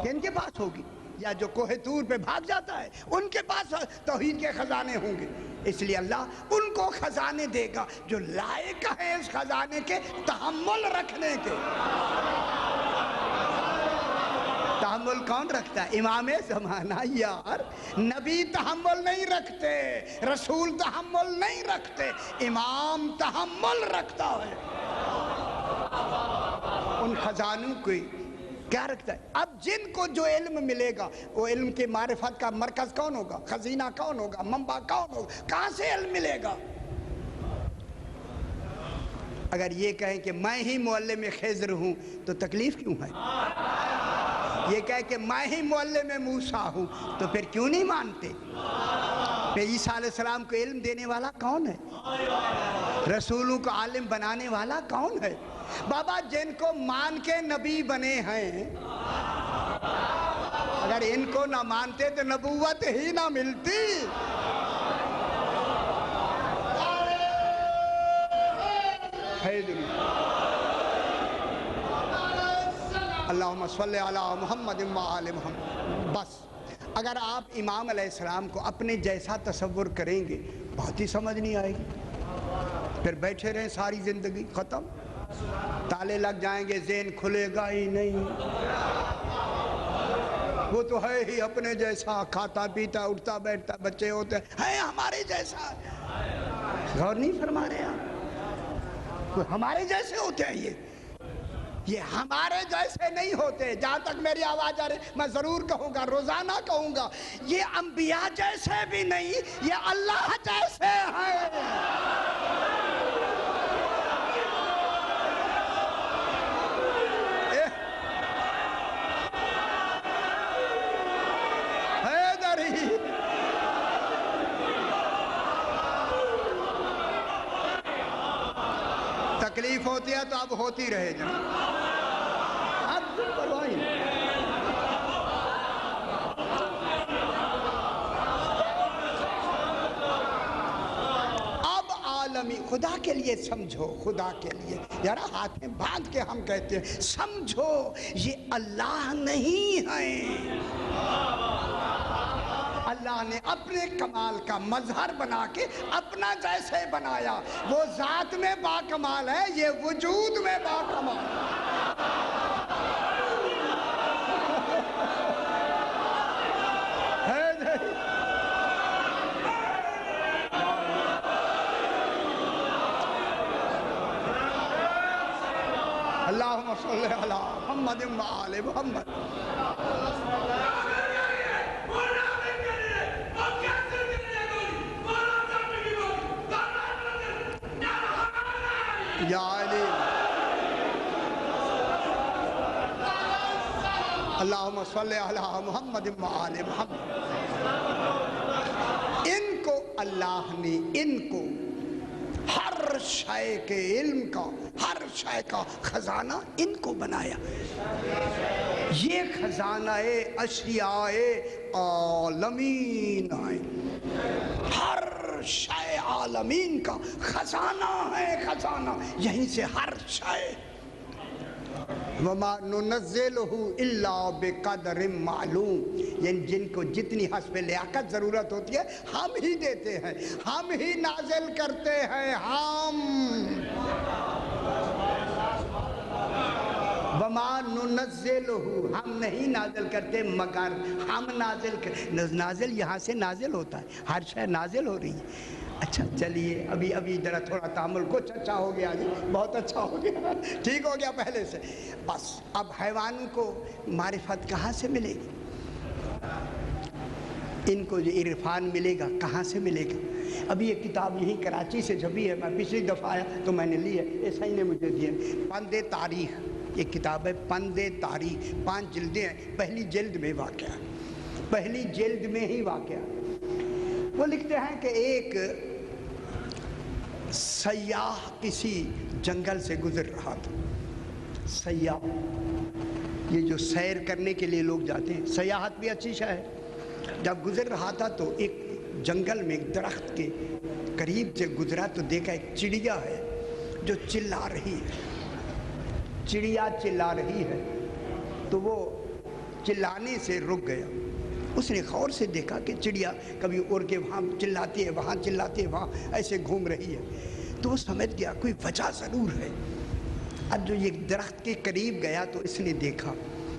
کن کے پاس ہوگی یا جو کوہ طور پہ بھاگ جاتا ہے ان کے پاس توحید کے خزانے ہوں گے اس لیے اللہ ان کو خزانے دے گا جو لائق ہے اس خزانے کے تحمل رکھنے کے تحمل کون رکھتا ہے امام زمانہ یار نبی تحمل نہیں رکھتے رسول تحمل نہیں رکھتے امام تحمل رکھتا ہے ان خزانوں کو کیا رکھتا ہے اب جن کو جو علم ملے گا وہ علم کی معرفت کا مرکز کون ہوگا خزینہ کون ہوگا منبع کون ہوگا کہاں سے علم ملے گا اگر یہ کہیں کہ میں ہی معلم خضر ہوں تو تکلیف کیوں ہے یہ کہے کہ میں ہی معلم موسیٰ ہوں تو پھر کیوں نہیں مانتے پھر عیسیٰ علیہ السلام کو علم دینے والا کون ہے رسولوں کو عالم بنانے والا کون ہے بابا جن کو مان کے نبی بنے ہیں اگر ان کو نہ مانتے تو نبوت ہی نہ ملتی اللہم صلی علی محمد وآل محمد بس اگر آپ امام علیہ السلام کو اپنے جیسا تصور کریں گے بہت ہی سمجھ نہیں آئے گی پھر بیٹھے رہیں ساری زندگی ختم تالے لگ جائیں گے ذہن کھلے گا ہی نہیں وہ تو ہے ہی اپنے جیسا کھاتا پیتا اٹھتا بیٹھتا بچے ہوتے ہیں ہمارے جیسا غور نہیں فرما رہے آپ کوئی ہمارے جیسے ہوتے ہیں یہ ہمارے جیسے نہیں ہوتے. جہاں تک میری آواز آ رہی میں ضرور کہوں گا, روزانہ کہوں گا, یہ انبیاء جیسے بھی نہیں, یہ اللہ جیسے ہیں. تکلیف ہوتی ہے تو اب ہوتی رہے جا. اب پرواہ نہیں. اب عالمی خدا کے لیے سمجھو, خدا کے لیے یار ہاتھیں باندھ کے ہم کہتے ہیں سمجھو یہ اللہ نہیں ہے. اللہ نے اپنے کمال کا مظہر بنا کے اپنا جیسے بنایا. وہ ذات میں با کمال ہے, یہ وجود میں با کمال ہے. اللہم صلی علی محمد و آل محمد. یا علی اللہم صلی علی محمد و آل محمد. ان کو اللہ نے ان کو ہر شے کے علم کا, ہر شے کا خزانہ ان کو بنایا. یہ خزانہ اشیاء عالمین ہے. ہر شے عالمین کا خزانہ ہے, خزانہ. یہیں سے ہر شے. وَمَا نُنَزِّلُهُ إِلَّا بِقَدْرٍ مَعْلُوم. یعنی جن کو جتنی حسب لیاقت ضرورت ہوتی ہے ہم ہی دیتے ہیں, ہم ہی نازل کرتے ہیں. وَمَا نُنَزِّلُهُ ہم نہیں نازل کرتے مگر ہم نازل کرتے. نازل یہاں سے نازل ہوتا ہے, ہر شے نازل ہو رہی ہے. اچھا چلیے ابھی ذرا تھوڑا تعامل کچھ اچھا ہو گیا جی, بہت اچھا ہو گیا, ٹھیک ہو گیا پہلے سے. بس اب حیوانوں کو معرفت کہاں سے ملے گی؟ ان کو جو عرفان ملے گا کہاں سے ملے گا؟ ابھی یہ کتاب یہیں کراچی سے چھپی ہے, میں پچھلی دفعہ آیا تو میں نے لی ہے, ایسا ہی نے مجھے دی ہے. پند تاریخ یہ کتاب ہے, پند تاریخ. 5 جلدیں ہیں. پہلی جلد میں واقعہ, پہلی جلد میں ہی واقعہ. وہ لکھتے ہیں کہ ایک سیاح کسی جنگل سے گزر رہا تھا. سیاح یہ جو سیر کرنے کے لیے لوگ جاتے ہیں, سیاحت بھی اچھی شے ہے. جب گزر رہا تھا تو ایک جنگل میں ایک درخت کے قریب سے گزرا تو دیکھا ایک چڑیا ہے جو چلا رہی ہے. چڑیا چلا رہی ہے تو وہ چلانے سے رک گیا. اس نے غور سے دیکھا کہ چڑیا کبھی اڑ کے وہاں چلاتی ہے, وہاں چلاتی ہے, وہاں ایسے گھوم رہی ہے. تو وہ سمجھ گیا کوئی وجہ ضرور ہے. اب جو یہ درخت کے قریب گیا تو اس نے دیکھا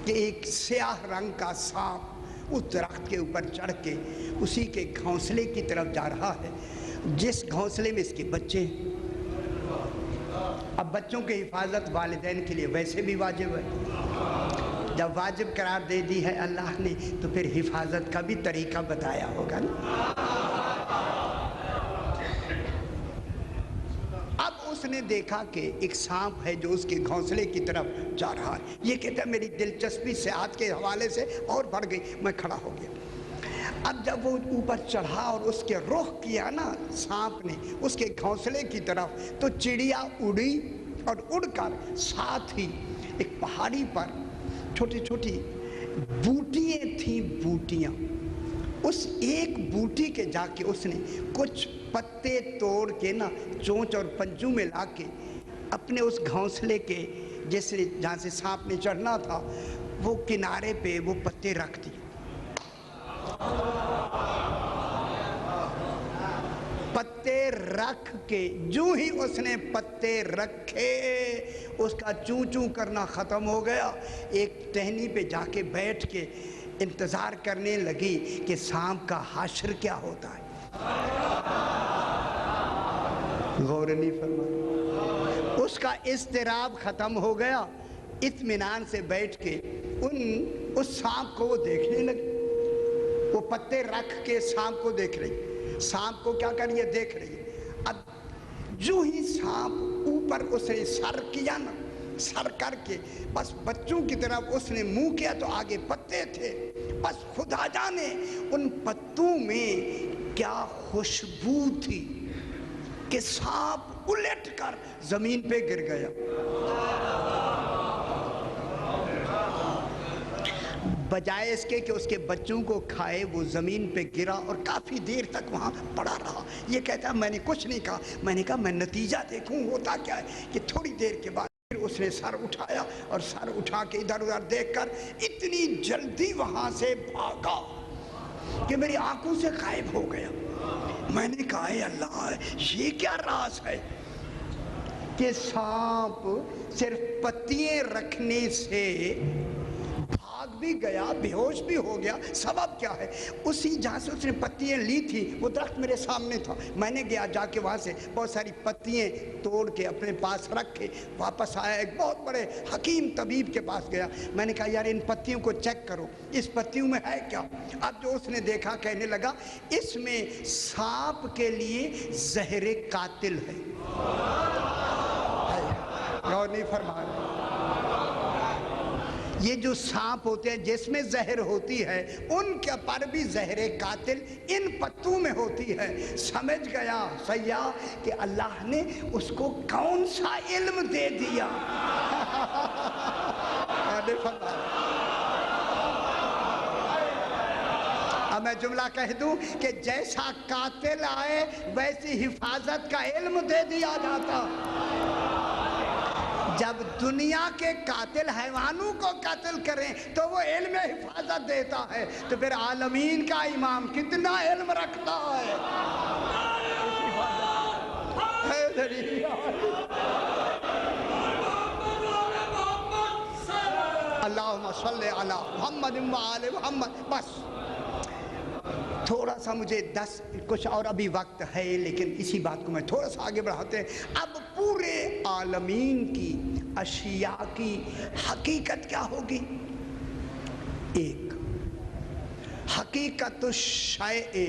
کہ ایک سیاہ رنگ کا سانپ اس درخت کے اوپر چڑھ کے اسی کے گھونسلے کی طرف جا رہا ہے جس گھونسلے میں اس کے بچے ہیں. اب بچوں کی حفاظت والدین کے لیے ویسے بھی واجب ہے. جب واجب قرار دے دی ہے اللہ نے تو پھر حفاظت کا بھی طریقہ بتایا ہوگا نا. اب اس نے دیکھا کہ ایک سانپ ہے جو اس کے گھونسلے کی طرف جا رہا ہے. یہ کہتا ہے میری دلچسپی سیاحت کے حوالے سے اور بڑھ گئی, میں کھڑا ہو گیا. اب جب وہ اوپر چڑھا اور اس کے رخ کیا نا سانپ نے اس کے گھونسلے کی طرف, تو چڑیا اڑی اور اڑ کر ساتھ ہی ایک پہاڑی پر چھوٹی چھوٹی بوٹیاں تھیں, بوٹیاں. اس ایک بوٹی کے جا کے اس نے کچھ پتے توڑ کے نا چونچ اور پنجوں میں لا کے اپنے اس گھونسلے کے جیسے جہاں سے سانپ نے چڑھنا تھا وہ کنارے پہ وہ پتے رکھ دیے. پتے رکھ کے جو ہی اس نے پتے رکھے اس کا چوں چوں کرنا ختم ہو گیا. ایک ٹہنی پہ جا کے بیٹھ کے انتظار کرنے لگی کہ سانپ کا حشر کیا ہوتا ہے. غور نہیں فرمایا. اس کا اضطراب ختم ہو گیا. اطمینان سے بیٹھ کے اس سانپ کو وہ دیکھنے لگے. وہ پتے رکھ کے سانپ کو دیکھ رہی. سانپ کو کیا کر رہی ہے؟ دیکھ رہی ہے. اب جو ہی سانپ اوپر اس نے سر کیا نا، سر کر کے بس بچوں کی طرف اس نے منہ کیا تو آگے پتے تھے. بس خدا جانے ان پتوں میں کیا خوشبو تھی کہ سانپ الٹ کر زمین پہ گر گیا. بجائے اس کے کہ اس کے بچوں کو کھائے، وہ زمین پہ گرا اور کافی دیر تک وہاں پڑا رہا. یہ کہتا ہے میں نے کچھ نہیں کہا. میں نے کہا میں نتیجہ دیکھوں ہوتا کیا ہے. کہ تھوڑی دیر کے بعد پھر اس نے سر اٹھایا اور سر اٹھا کے ادھر ادھر دیکھ کر اتنی جلدی وہاں سے بھاگا کہ میری آنکھوں سے غائب ہو گیا. میں نے کہا اے اللہ، یہ کیا راز ہے کہ سانپ صرف پتیاں رکھنے سے بھاگ بھی گیا، بے ہوش بھی ہو گیا. سبب کیا ہے؟ اسی جہاں سے اس نے پتیاں لی تھی وہ درخت میرے سامنے تھا. میں نے گیا جا کے وہاں سے بہت ساری پتیاں توڑ کے اپنے پاس رکھ کے واپس آیا. ایک بہت بڑے حکیم طبیب کے پاس گیا. میں نے کہا یار ان پتیوں کو چیک کرو، اس پتیوں میں ہے کیا؟ اب جو اس نے دیکھا کہنے لگا اس میں سانپ کے لیے زہر قاتل ہے. غور نہیں فرما رہے. یہ جو سانپ ہوتے ہیں جس میں زہر ہوتی ہے ان کے پر بھی زہر قاتل ان پتوں میں ہوتی ہے. سمجھ گیا سیاح کہ اللہ نے اس کو کون سا علم دے دیا. اب میں جملہ کہہ دوں کہ جیسا قاتل آئے ویسی حفاظت کا علم دے دیا جاتا. جب دنیا کے قاتل حیوانوں کو قتل کریں تو وہ علم حفاظت دیتا ہے، تو پھر عالمین کا امام کتنا علم رکھتا ہے. اللہم صلی علی محمد و آل محمد. بس تھوڑا سا مجھے کچھ اور ابھی وقت ہے لیکن اسی بات کو میں تھوڑا سا آگے بڑھاتے ہیں. اب پورے عالمین کی اشیاء کی حقیقت کیا ہوگی؟ ایک حقیقت الشیء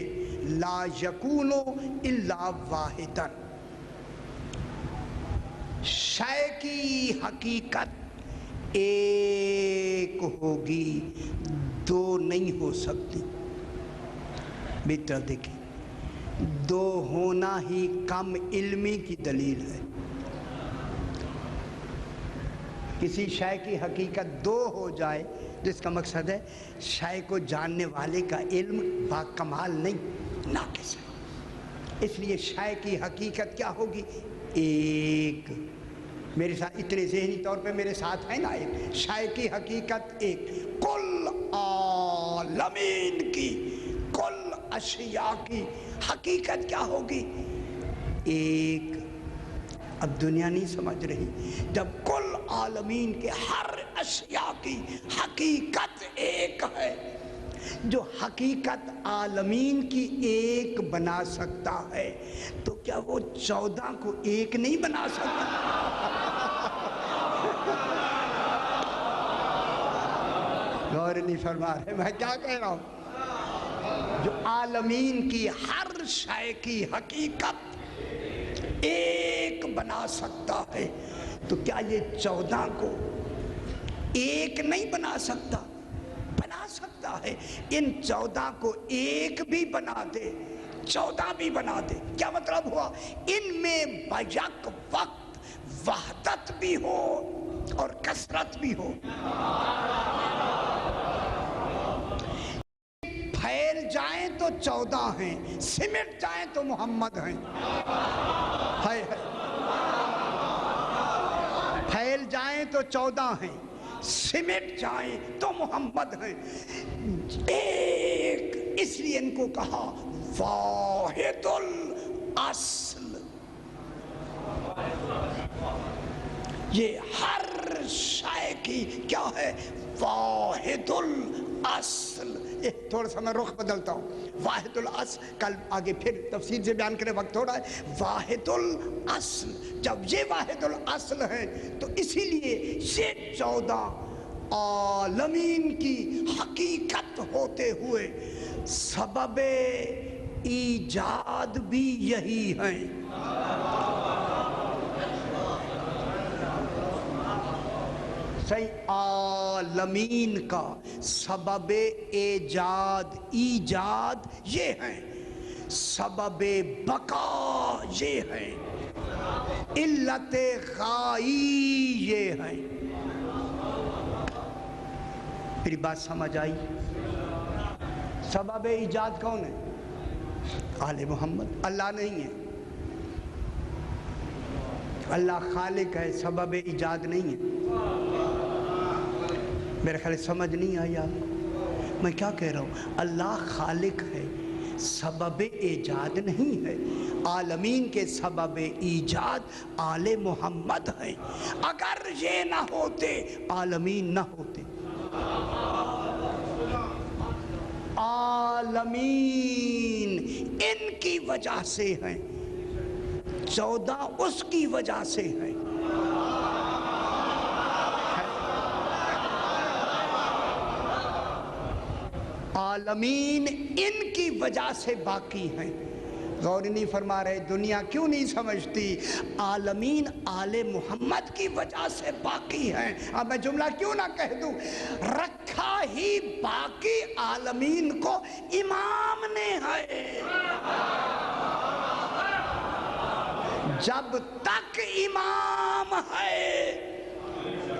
لا یکون الا واحدا. شے کی حقیقت ایک ہوگی، دو نہیں ہو سکتی. بیٹا دیکھیں، دو ہونا ہی کم علمی کی دلیل ہے. کسی شے کی حقیقت دو ہو جائے جس کا مقصد ہے شے کو جاننے والے کا علم با کمال نہیں، ناقص ہے. اس لیے شے کی حقیقت کیا ہوگی؟ ایک. میرے ساتھ اتنے ذہنی طور پہ میرے ساتھ ہے نا. ایک شے کی حقیقت ایک. کل عالمین کی، کل اشیاء کی حقیقت کیا ہوگی؟ ایک. اب دنیا نہیں سمجھ رہی. جب کل عالمین کے ہر اشیاء کی حقیقت ایک ہے، جو حقیقت عالمین کی ایک بنا سکتا ہے تو کیا وہ 14 کو ایک نہیں بنا سکتا؟ غور نہیں فرما رہے میں کیا کہہ رہا ہوں. جو عالمین کی ہر شے کی حقیقت ایک بنا سکتا ہے تو کیا یہ 14 کو ایک نہیں بنا سکتا؟ بنا سکتا ہے. ان 14 کو ایک بھی بنا دے، 14 بھی بنا دے. کیا مطلب ہوا؟ ان میں بیک وقت وحدت بھی ہو اور کثرت بھی ہو. پھیل جائیں تو 14 ہیں، سمٹ جائیں تو محمد ہیں. پھیل جائیں تو 14 ہیں، سمٹ جائیں تو محمد ہیں. ایک. اس لیے ان کو کہا واحد الاصل. یہ ہر شے کی کیا ہے؟ واحد الاصل. الاصل، تھوڑا سا میں رخ بدلتا ہوں، واحد الاصل، کل آگے پھر تفصیل سے بیان کرنے وقت تھوڑا ہے، واحد الاصل، جب یہ واحد الاصل ہے تو اسی لیے یہ 14 عالمین کی حقیقت ہوتے ہوئے سبب ایجاد بھی یہی ہیں۔ صحیح، عالمین کا سبب ایجاد یہ ہیں، سبب بقا یہ ہیں، علت غائی یہ ہیں۔ پھر بات سمجھ آئی؟ سبب ایجاد کون ہے؟ آل محمد، اللہ نہیں ہے، اللہ خالق ہے، سبب ایجاد نہیں ہے۔ میرے خیال سمجھ نہیں آئی آپ کو میں کیا کہہ رہا ہوں؟ اللہ خالق ہے، سبب ایجاد نہیں ہے۔ عالمین کے سبب ایجاد آل محمد ہیں، اگر یہ نہ ہوتے عالمین نہ ہوتے۔ عالمین ان کی وجہ سے ہیں، 14 اس کی وجہ سے ہیں۔ عالمین ان کی وجہ سے باقی ہیں۔ غور نہیں فرما رہے؟ دنیا کیوں نہیں سمجھتی؟ عالمین آل محمد کی وجہ سے باقی ہیں۔ اب میں جملہ کیوں نہ کہہ دوں، رکھا ہی باقی عالمین کو امام نے ہے۔ جب تک امام ہے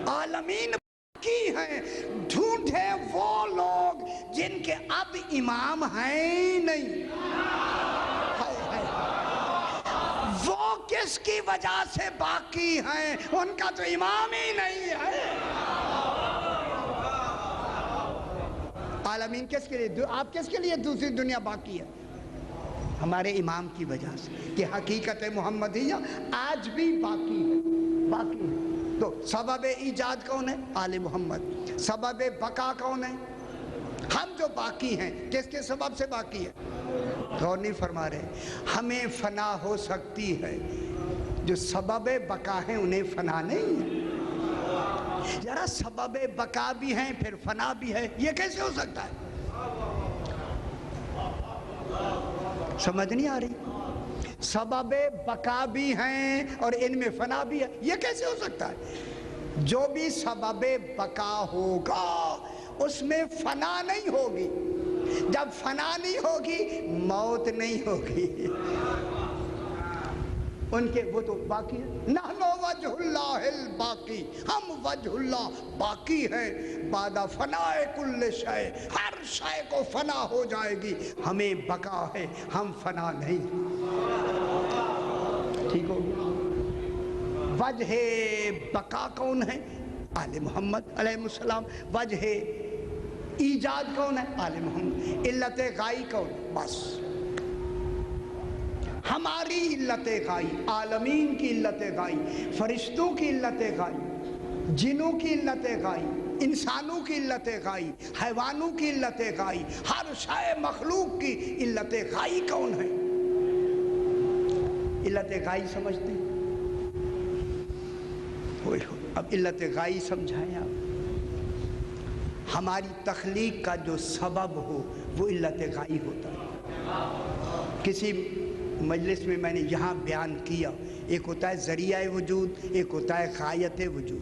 عالمین باقی ہیں۔ ڈھونڈے وہ لوگ جن کے اب امام ہیں نہیں، وہ کس کی وجہ سے باقی ہیں؟ ان کا تو امام ہی نہیں ہے۔ عالمین کس کے لیے، آپ کس کے لیے دوسری دنیا باقی ہے؟ ہمارے امام کی وجہ سے، کہ حقیقت محمدیہ آج بھی باقی ہے۔ تو سبب ایجاد کون ہے؟ آل محمد۔ سبب بقا کون ہے؟ ہم جو باقی ہیں، کس کے سبب سے باقی ہے؟ غور نہیں فرما رہے؟ ہمیں فنا ہو سکتی ہے، جو سبب بقا ہیں انہیں فنا نہیں ہے۔ ذرا سبب بقا بھی ہیں پھر فنا بھی ہے، یہ کیسے ہو سکتا ہے؟ سمجھ نہیں آ رہی؟ سبب بقا بھی ہیں اور ان میں فنا بھی ہے، یہ کیسے ہو سکتا ہے؟ جو بھی سبب بقا ہوگا اس میں فنا نہیں ہوگی، جب فنا نہیں ہوگی موت نہیں ہوگی۔ ان کے وہ تو باقی ہے۔ نحن وجہ اللہ الباقی، ہم وجہ اللہ باقی ہیں۔ بعد فناء کل شے، ہر شے کو فنا ہو جائے گی، ہمیں بقا ہے، ہم فنا نہیں۔ ٹھیک ہو گیا؟ وجہ بقا کون ہے؟ آل محمد علیہ السلام۔ وجہ ایجاد کون ہے؟ آل محمد۔ علت غائی کون؟ بس ہماری علت غائی، عالمین کی علت غائی، فرشتوں کی علت غائی، جنوں کی علت غائی، انسانوں کی علت غائی، حیوانوں کی علت غائی، ہر شے مخلوق کی علت غائی کون ہے؟ علت غائی سمجھتے ہیں؟ اب علت غائی سمجھائیں آپ۔ ہماری تخلیق کا جو سبب ہو وہ علت غائی ہوتا ہے۔ کسی مجلس میں میں نے یہاں بیان کیا، ایک ہوتا ہے ذریعہ وجود، ایک ہوتا ہے غایت وجود۔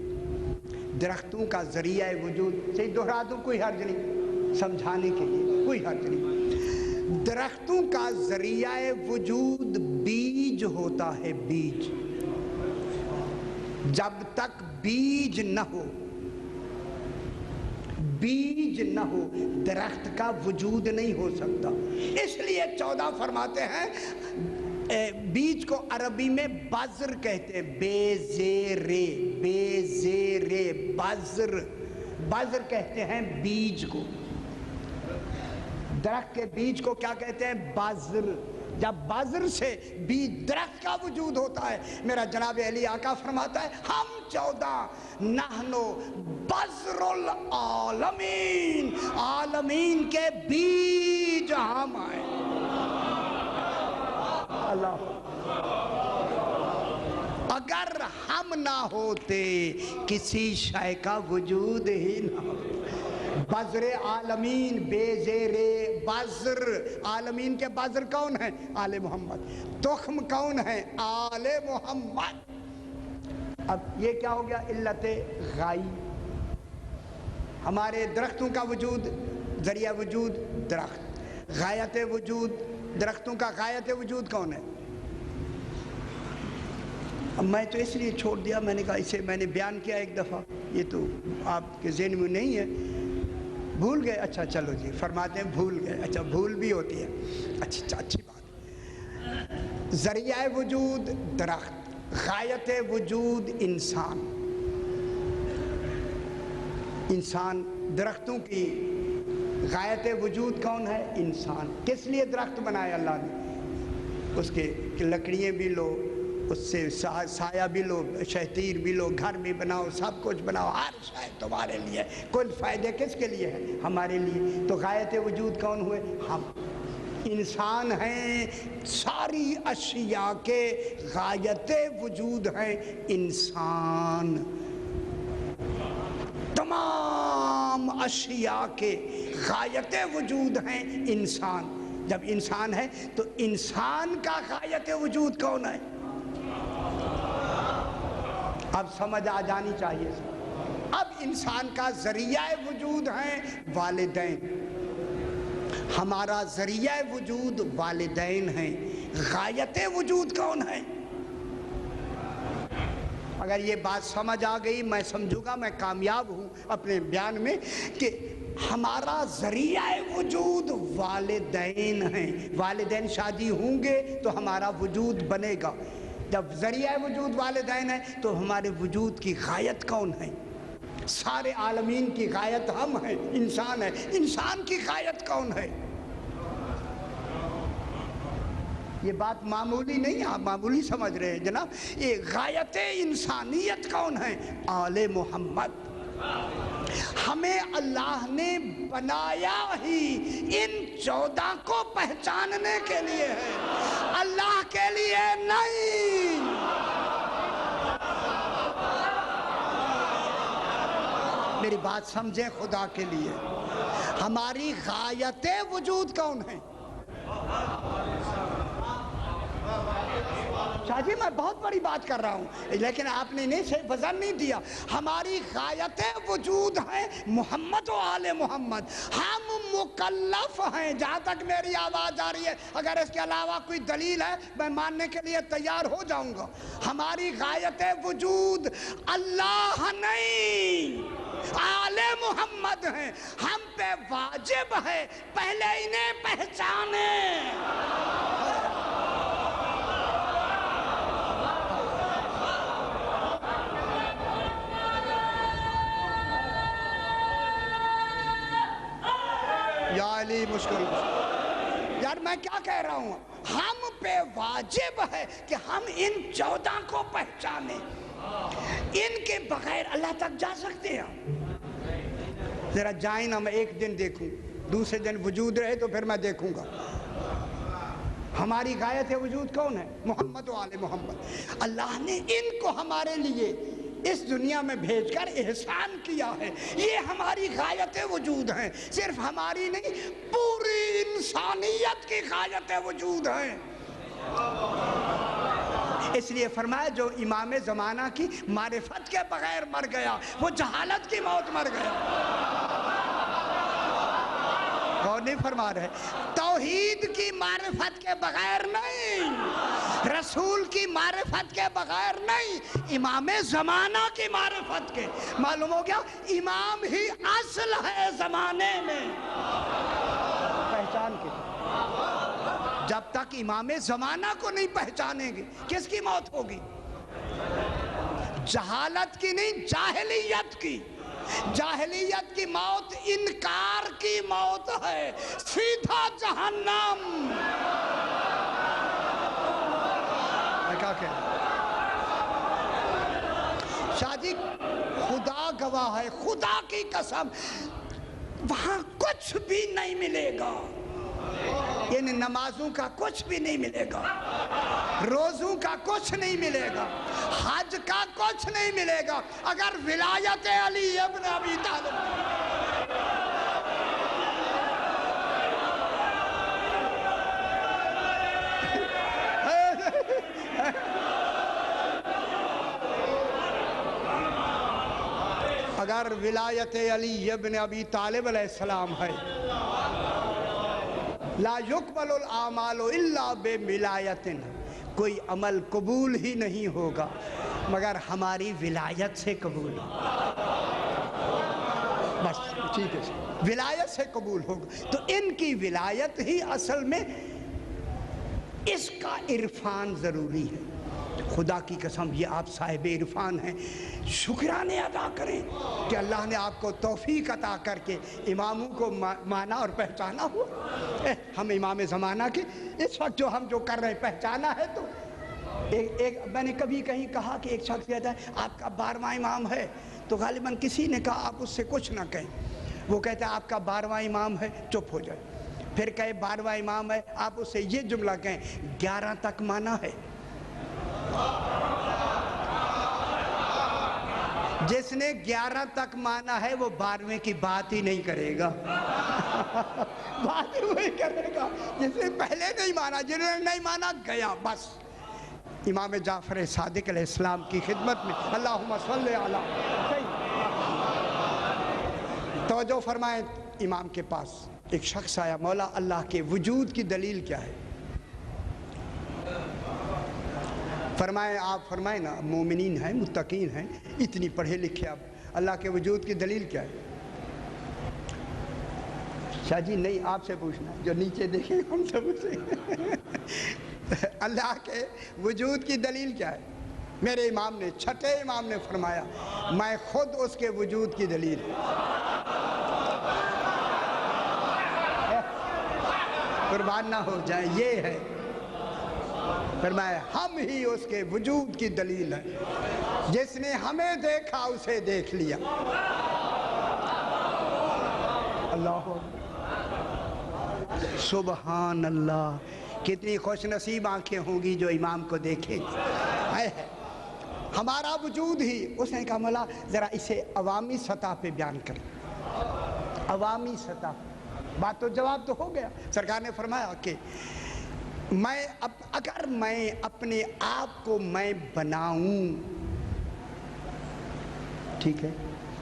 درختوں کا ذریعہ وجود، صحیح دہرا دوں، کوئی حرج نہیں، سمجھانے کے لیے کوئی حرج نہیں۔ درختوں کا ذریعہ وجود بیج ہوتا ہے، بیج۔ جب تک بیج نہ ہو، بیج نہ ہو، درخت کا وجود نہیں ہو سکتا۔ اس لیے 14 فرماتے ہیں، بیج کو عربی میں بذر کہتے ہیں، بے زیرے، بے زیرے، بذر، بذر کہتے ہیں بیج کو۔ درخت کے بیج کو کیا کہتے ہیں؟ بذر۔ جب بذر سے بھی درخت کا وجود ہوتا ہے، میرا جناب علی آقا فرماتا ہے ہم 14 نحنو بذر العالمین، عالمین کے بیج ہم ہیں۔ اللہ، اگر ہم نہ ہوتے کسی شے کا وجود ہی نہ ہو۔ بذر عالمین، بے زیر بذر، عالمین کے بذر کون ہیں؟ آل محمد۔ تخم کون ہیں؟ آل محمد۔ اب یہ کیا ہو گیا؟ علت غائی۔ ہمارے درختوں کا وجود، ذریعہ وجود درخت، غایت وجود درختوں کا غایت وجود کون ہے؟ اب میں تو اس لیے چھوڑ دیا، میں نے کہا اسے میں نے بیان کیا ایک دفعہ، یہ تو آپ کے ذہن میں نہیں ہے، بھول گئے۔ اچھا چلو جی، فرماتے ہیں بھول گئے، اچھا بھول بھی ہوتی ہے، اچھی بات۔ ذریعہ وجود درخت، غایت وجود انسان۔ انسان، درختوں کی غایت وجود کون ہے؟ انسان۔ کس لیے درخت بنائے اللہ نے؟ اس کے لکڑیاں بھی لو، اس سے سایہ بھی لو، شہتیر بھی لو، گھر بھی بناؤ، سب کچھ بناؤ، ہر شے تمہارے لیے۔ کل فائدے کس کے لیے ہے؟ ہمارے لیے۔ تو غایت وجود کون ہوئے؟ ہم انسان ہیں۔ ساری اشیاء کے غایت وجود ہیں انسان۔ تمام اشیاء کے غایت وجود ہیں انسان۔ جب انسان ہے تو انسان کا غایت وجود کون ہے؟ اب سمجھ آ جانی چاہیے۔ اب انسان کا ذریعہ وجود ہیں والدین۔ ہمارا ذریعہ وجود والدین ہیں۔ غایت وجود کون ہے؟ اگر یہ بات سمجھ آ گئی، میں سمجھوں گا میں کامیاب ہوں اپنے بیان میں، کہ ہمارا ذریعہ وجود والدین ہیں۔ والدین شادی ہوں گے تو ہمارا وجود بنے گا۔ جب ذریعہ وجود والدین ہے تو ہمارے وجود کی غایت کون ہے؟ سارے عالمین کی غایت ہم ہیں، انسان ہے۔ انسان کی غایت کون ہے؟ یہ بات معمولی نہیں، آپ معمولی سمجھ رہے ہیں جناب۔ یہ غایت انسانیت کون ہے؟ آل محمد۔ ہمیں اللہ نے بنایا ہی ان 14 کو پہچاننے کے لیے ہے، اللہ کے لیے نہیں۔ میری بات سمجھیں خدا کے لیے۔ ہماری غایت وجود کون ہے؟ شاہ جی میں بہت بڑی بات کر رہا ہوں، لیکن آپ نے وزن نہیں دیا۔ ہماری غایت وجود ہے محمد و آل محمد۔ ہم مکلف ہیں، جہاں تک میری آواز آ رہی ہے، اگر اس کے علاوہ کوئی دلیل ہے میں ماننے کے لیے تیار ہو جاؤں گا۔ ہماری غایت وجود اللہ نہیں، آل محمد ہیں۔ ہم پہ واجب ہے پہلے انہیں پہچانیں۔ یا علی مشکل یار میں کیا کہہ رہا ہوں؟ ہم پہ واجب ہے کہ ہم ان 14 کو پہچانیں۔ ان کے بغیر اللہ تک جا سکتے ہیں؟ ذرا جائیں نا، میں ایک دن دیکھوں، دوسرے دن وجود رہے تو پھر میں دیکھوں گا۔ ہماری غایت وجود کون ہے؟ محمد و آل محمد۔ اللہ نے ان کو ہمارے لیے اس دنیا میں بھیج کر احسان کیا ہے۔ یہ ہماری غایت وجود ہیں، صرف ہماری نہیں، پوری انسانیت کی غایت وجود ہے۔ اس لیے فرمایا جو امام زمانہ کی معرفت کے بغیر مر گیا وہ جہالت کی موت مر گیا۔ غور نہیں فرما رہے؟ توحید کی معرفت کے بغیر نہیں، رسول کی معرفت کے بغیر نہیں، امام زمانہ کی معرفت کے۔ معلوم ہو گیا امام ہی اصل ہے زمانے میں، پہچان کے۔ جب تک امام زمانہ کو نہیں پہچانیں گے کس کی موت ہوگی؟ جہالت کی نہیں، جاہلیت کی۔ جاہلیت کی موت انکار کی موت ہے، سیدھا جہنم۔ شاہ جی خدا گواہ ہے، خدا کی قسم وہاں کچھ بھی نہیں ملے گا، یعنی نمازوں کا کچھ بھی نہیں ملے گا، روزوں کا کچھ نہیں ملے گا، حج کا کچھ نہیں ملے گا اگر ولایت علی ابن ابی طالب اگر ولایت علی ابن ابی طالب علیہ السلام ہے، لا یقبل الاعمال الا بولایت، کوئی عمل قبول ہی نہیں ہوگا مگر ہماری ولایت سے قبول ہوگا، بس ٹھیک ہے، ولایت سے قبول ہوگا۔ تو ان کی ولایت ہی اصل میں اس کا عرفان ضروری ہے۔ خدا کی قسم یہ آپ صاحب عرفان ہیں، شکرانے ادا کریں کہ اللہ نے آپ کو توفیق عطا کر کے اماموں کو مانا اور پہچانا ہوا۔ ہم امام زمانہ کے اس وقت جو کر رہے ہیں پہچانا ہے، تو میں نے کبھی کہیں کہا کہ ایک شخص کہتا ہے آپ کا 12واں امام ہے، تو غالباً کسی نے کہا آپ اس سے کچھ نہ کہیں، وہ کہتا ہے آپ کا 12واں امام ہے، چپ ہو جائے، پھر کہے 12واں امام ہے، آپ اس سے یہ جملہ کہیں 11 تک مانا ہے۔ جس نے 11 تک مانا ہے وہ 12ویں کی بات ہی نہیں کرے گا، بات ہی وہی کرے گا جس نے پہلے نہیں مانا، جنہوں نے نہیں مانا گیا بس۔ امام جعفر صادق علیہ السلام کی خدمت میں اللہم صلی علی توجہ فرمائیں، امام کے پاس ایک شخص آیا، مولا اللہ کے وجود کی دلیل کیا ہے؟ فرمائے آپ فرمائے نا مومنین ہیں، متقین ہیں، اتنی پڑھے لکھے، اب اللہ کے وجود کی دلیل کیا ہے؟ شاہ جی نہیں آپ سے پوچھنا، جو نیچے دیکھیں ہم سے پوچھیں اللہ کے وجود کی دلیل کیا ہے؟ میرے امام نے، چھٹے امام نے فرمایا میں خود اس کے وجود کی دلیل، قربان نہ ہو جائے، یہ ہے، فرمایا ہم ہی اس کے وجود کی دلیل ہے، جس نے ہمیں دیکھا اسے دیکھ لیا۔ اللہ سبحان اللہ، کتنی خوش نصیب آنکھیں ہوں گی جو امام کو دیکھیں گی۔ ہمارا وجود ہی، اس نے کہا مولا ذرا اسے عوامی سطح پہ بیان کریں، عوامی سطح، بات تو جواب تو ہو گیا۔ سرکار نے فرمایا کہ اگر میں اپنے آپ کو میں بناؤں، ٹھیک ہے،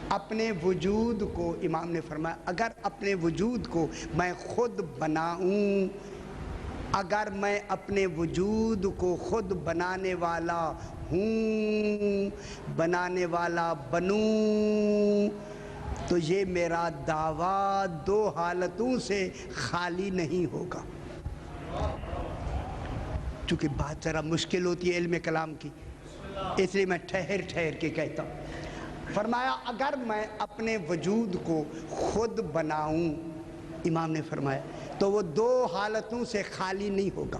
اپنے وجود کو، امام نے فرمایا اگر اپنے وجود کو میں خود بناؤں، اگر میں اپنے وجود کو خود بنانے والا ہوں، بنانے والا بنوں، تو یہ میرا دعویٰ 2 حالتوں سے خالی نہیں ہوگا۔ چونکہ بات ذرا مشکل ہوتی ہے علم کلام کی، اس لیے میں ٹھہر کے کہتا ہوں۔ فرمایا اگر میں اپنے وجود کو خود بناؤں، امام نے فرمایا تو وہ 2 حالتوں سے خالی نہیں ہوگا۔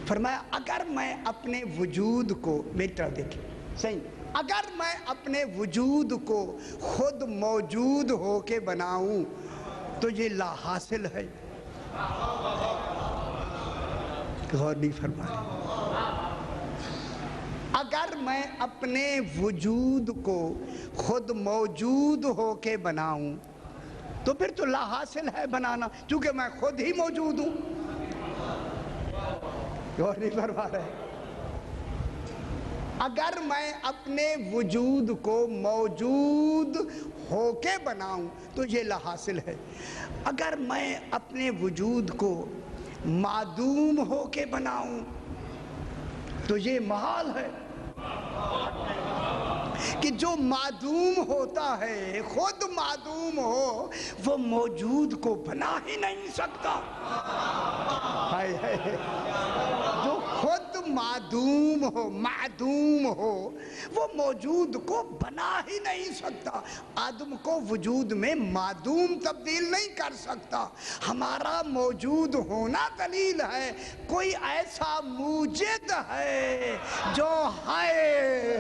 فرمایا اگر میں اپنے وجود کو، میری طرف دیکھیں صحیح، اگر میں اپنے وجود کو خود موجود ہو کے بناؤں تو یہ لا حاصل ہے۔ غور نہیں فرما رہے، اگر میں اپنے وجود کو خود موجود ہو کے بناؤں تو پھر تو لا حاصل ہے بنانا، چونکہ میں خود ہی موجود ہوں۔ غور نہیں فرما رہے، اگر میں اپنے وجود کو موجود ہو کے بناؤں تو یہ لا حاصل ہے، اگر میں اپنے وجود کو معدوم ہو کے بناؤں تو یہ محال ہے، کہ جو معدوم ہوتا ہے، خود معدوم ہو، وہ موجود کو بنا ہی نہیں سکتا۔ جو خود معدوم ہو وہ موجود کو بنا ہی نہیں سکتا، آدم کو وجود میں معدوم تبدیل نہیں کر سکتا۔ ہمارا موجود ہونا دلیل ہے، کوئی ایسا موجد ہے جو ہے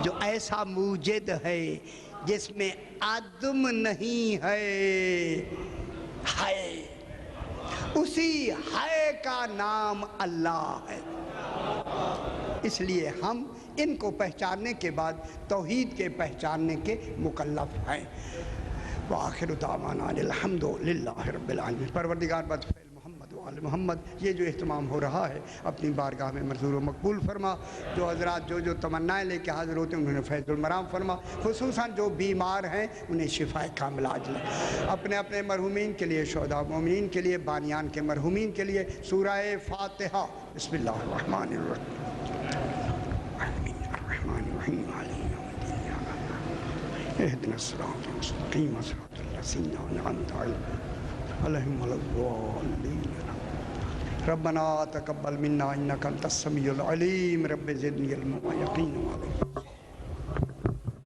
جو ایسا موجد ہے جس میں عدم نہیں ہے، اسی ہے کا نام اللہ ہے۔ اس لیے ہم ان کو پہچاننے کے بعد توحید کے پہچاننے کے مکلف ہیں۔ وآخر دعوانا الحمد للہ رب العالمین۔ پروردگار بفعل محمد وآل محمد، یہ جو اہتمام ہو رہا ہے اپنی بارگاہ میں منظور و مقبول فرما۔ جو حضرات جو تمنائیں لے کے حاضر ہوتے ہیں انہوں نے فیض المرام فرما، خصوصاً جو بیمار ہیں انہیں شفاء کاملہ عاجلہ۔ اپنے اپنے مرحومین کے لیے، شہداء مومنین کے لیے، بانیان کے مرحومین کے لیے سورہ فاتحہ۔ بسم اللہ الرحمن الرحیم۔ اهدنا الصراط المستقيم صراط الذين أنعمت عليهم غير المغضوب عليهم. ربنا تقبل منا إنك أنت السميع العليم. رب زدني علما ويقينا.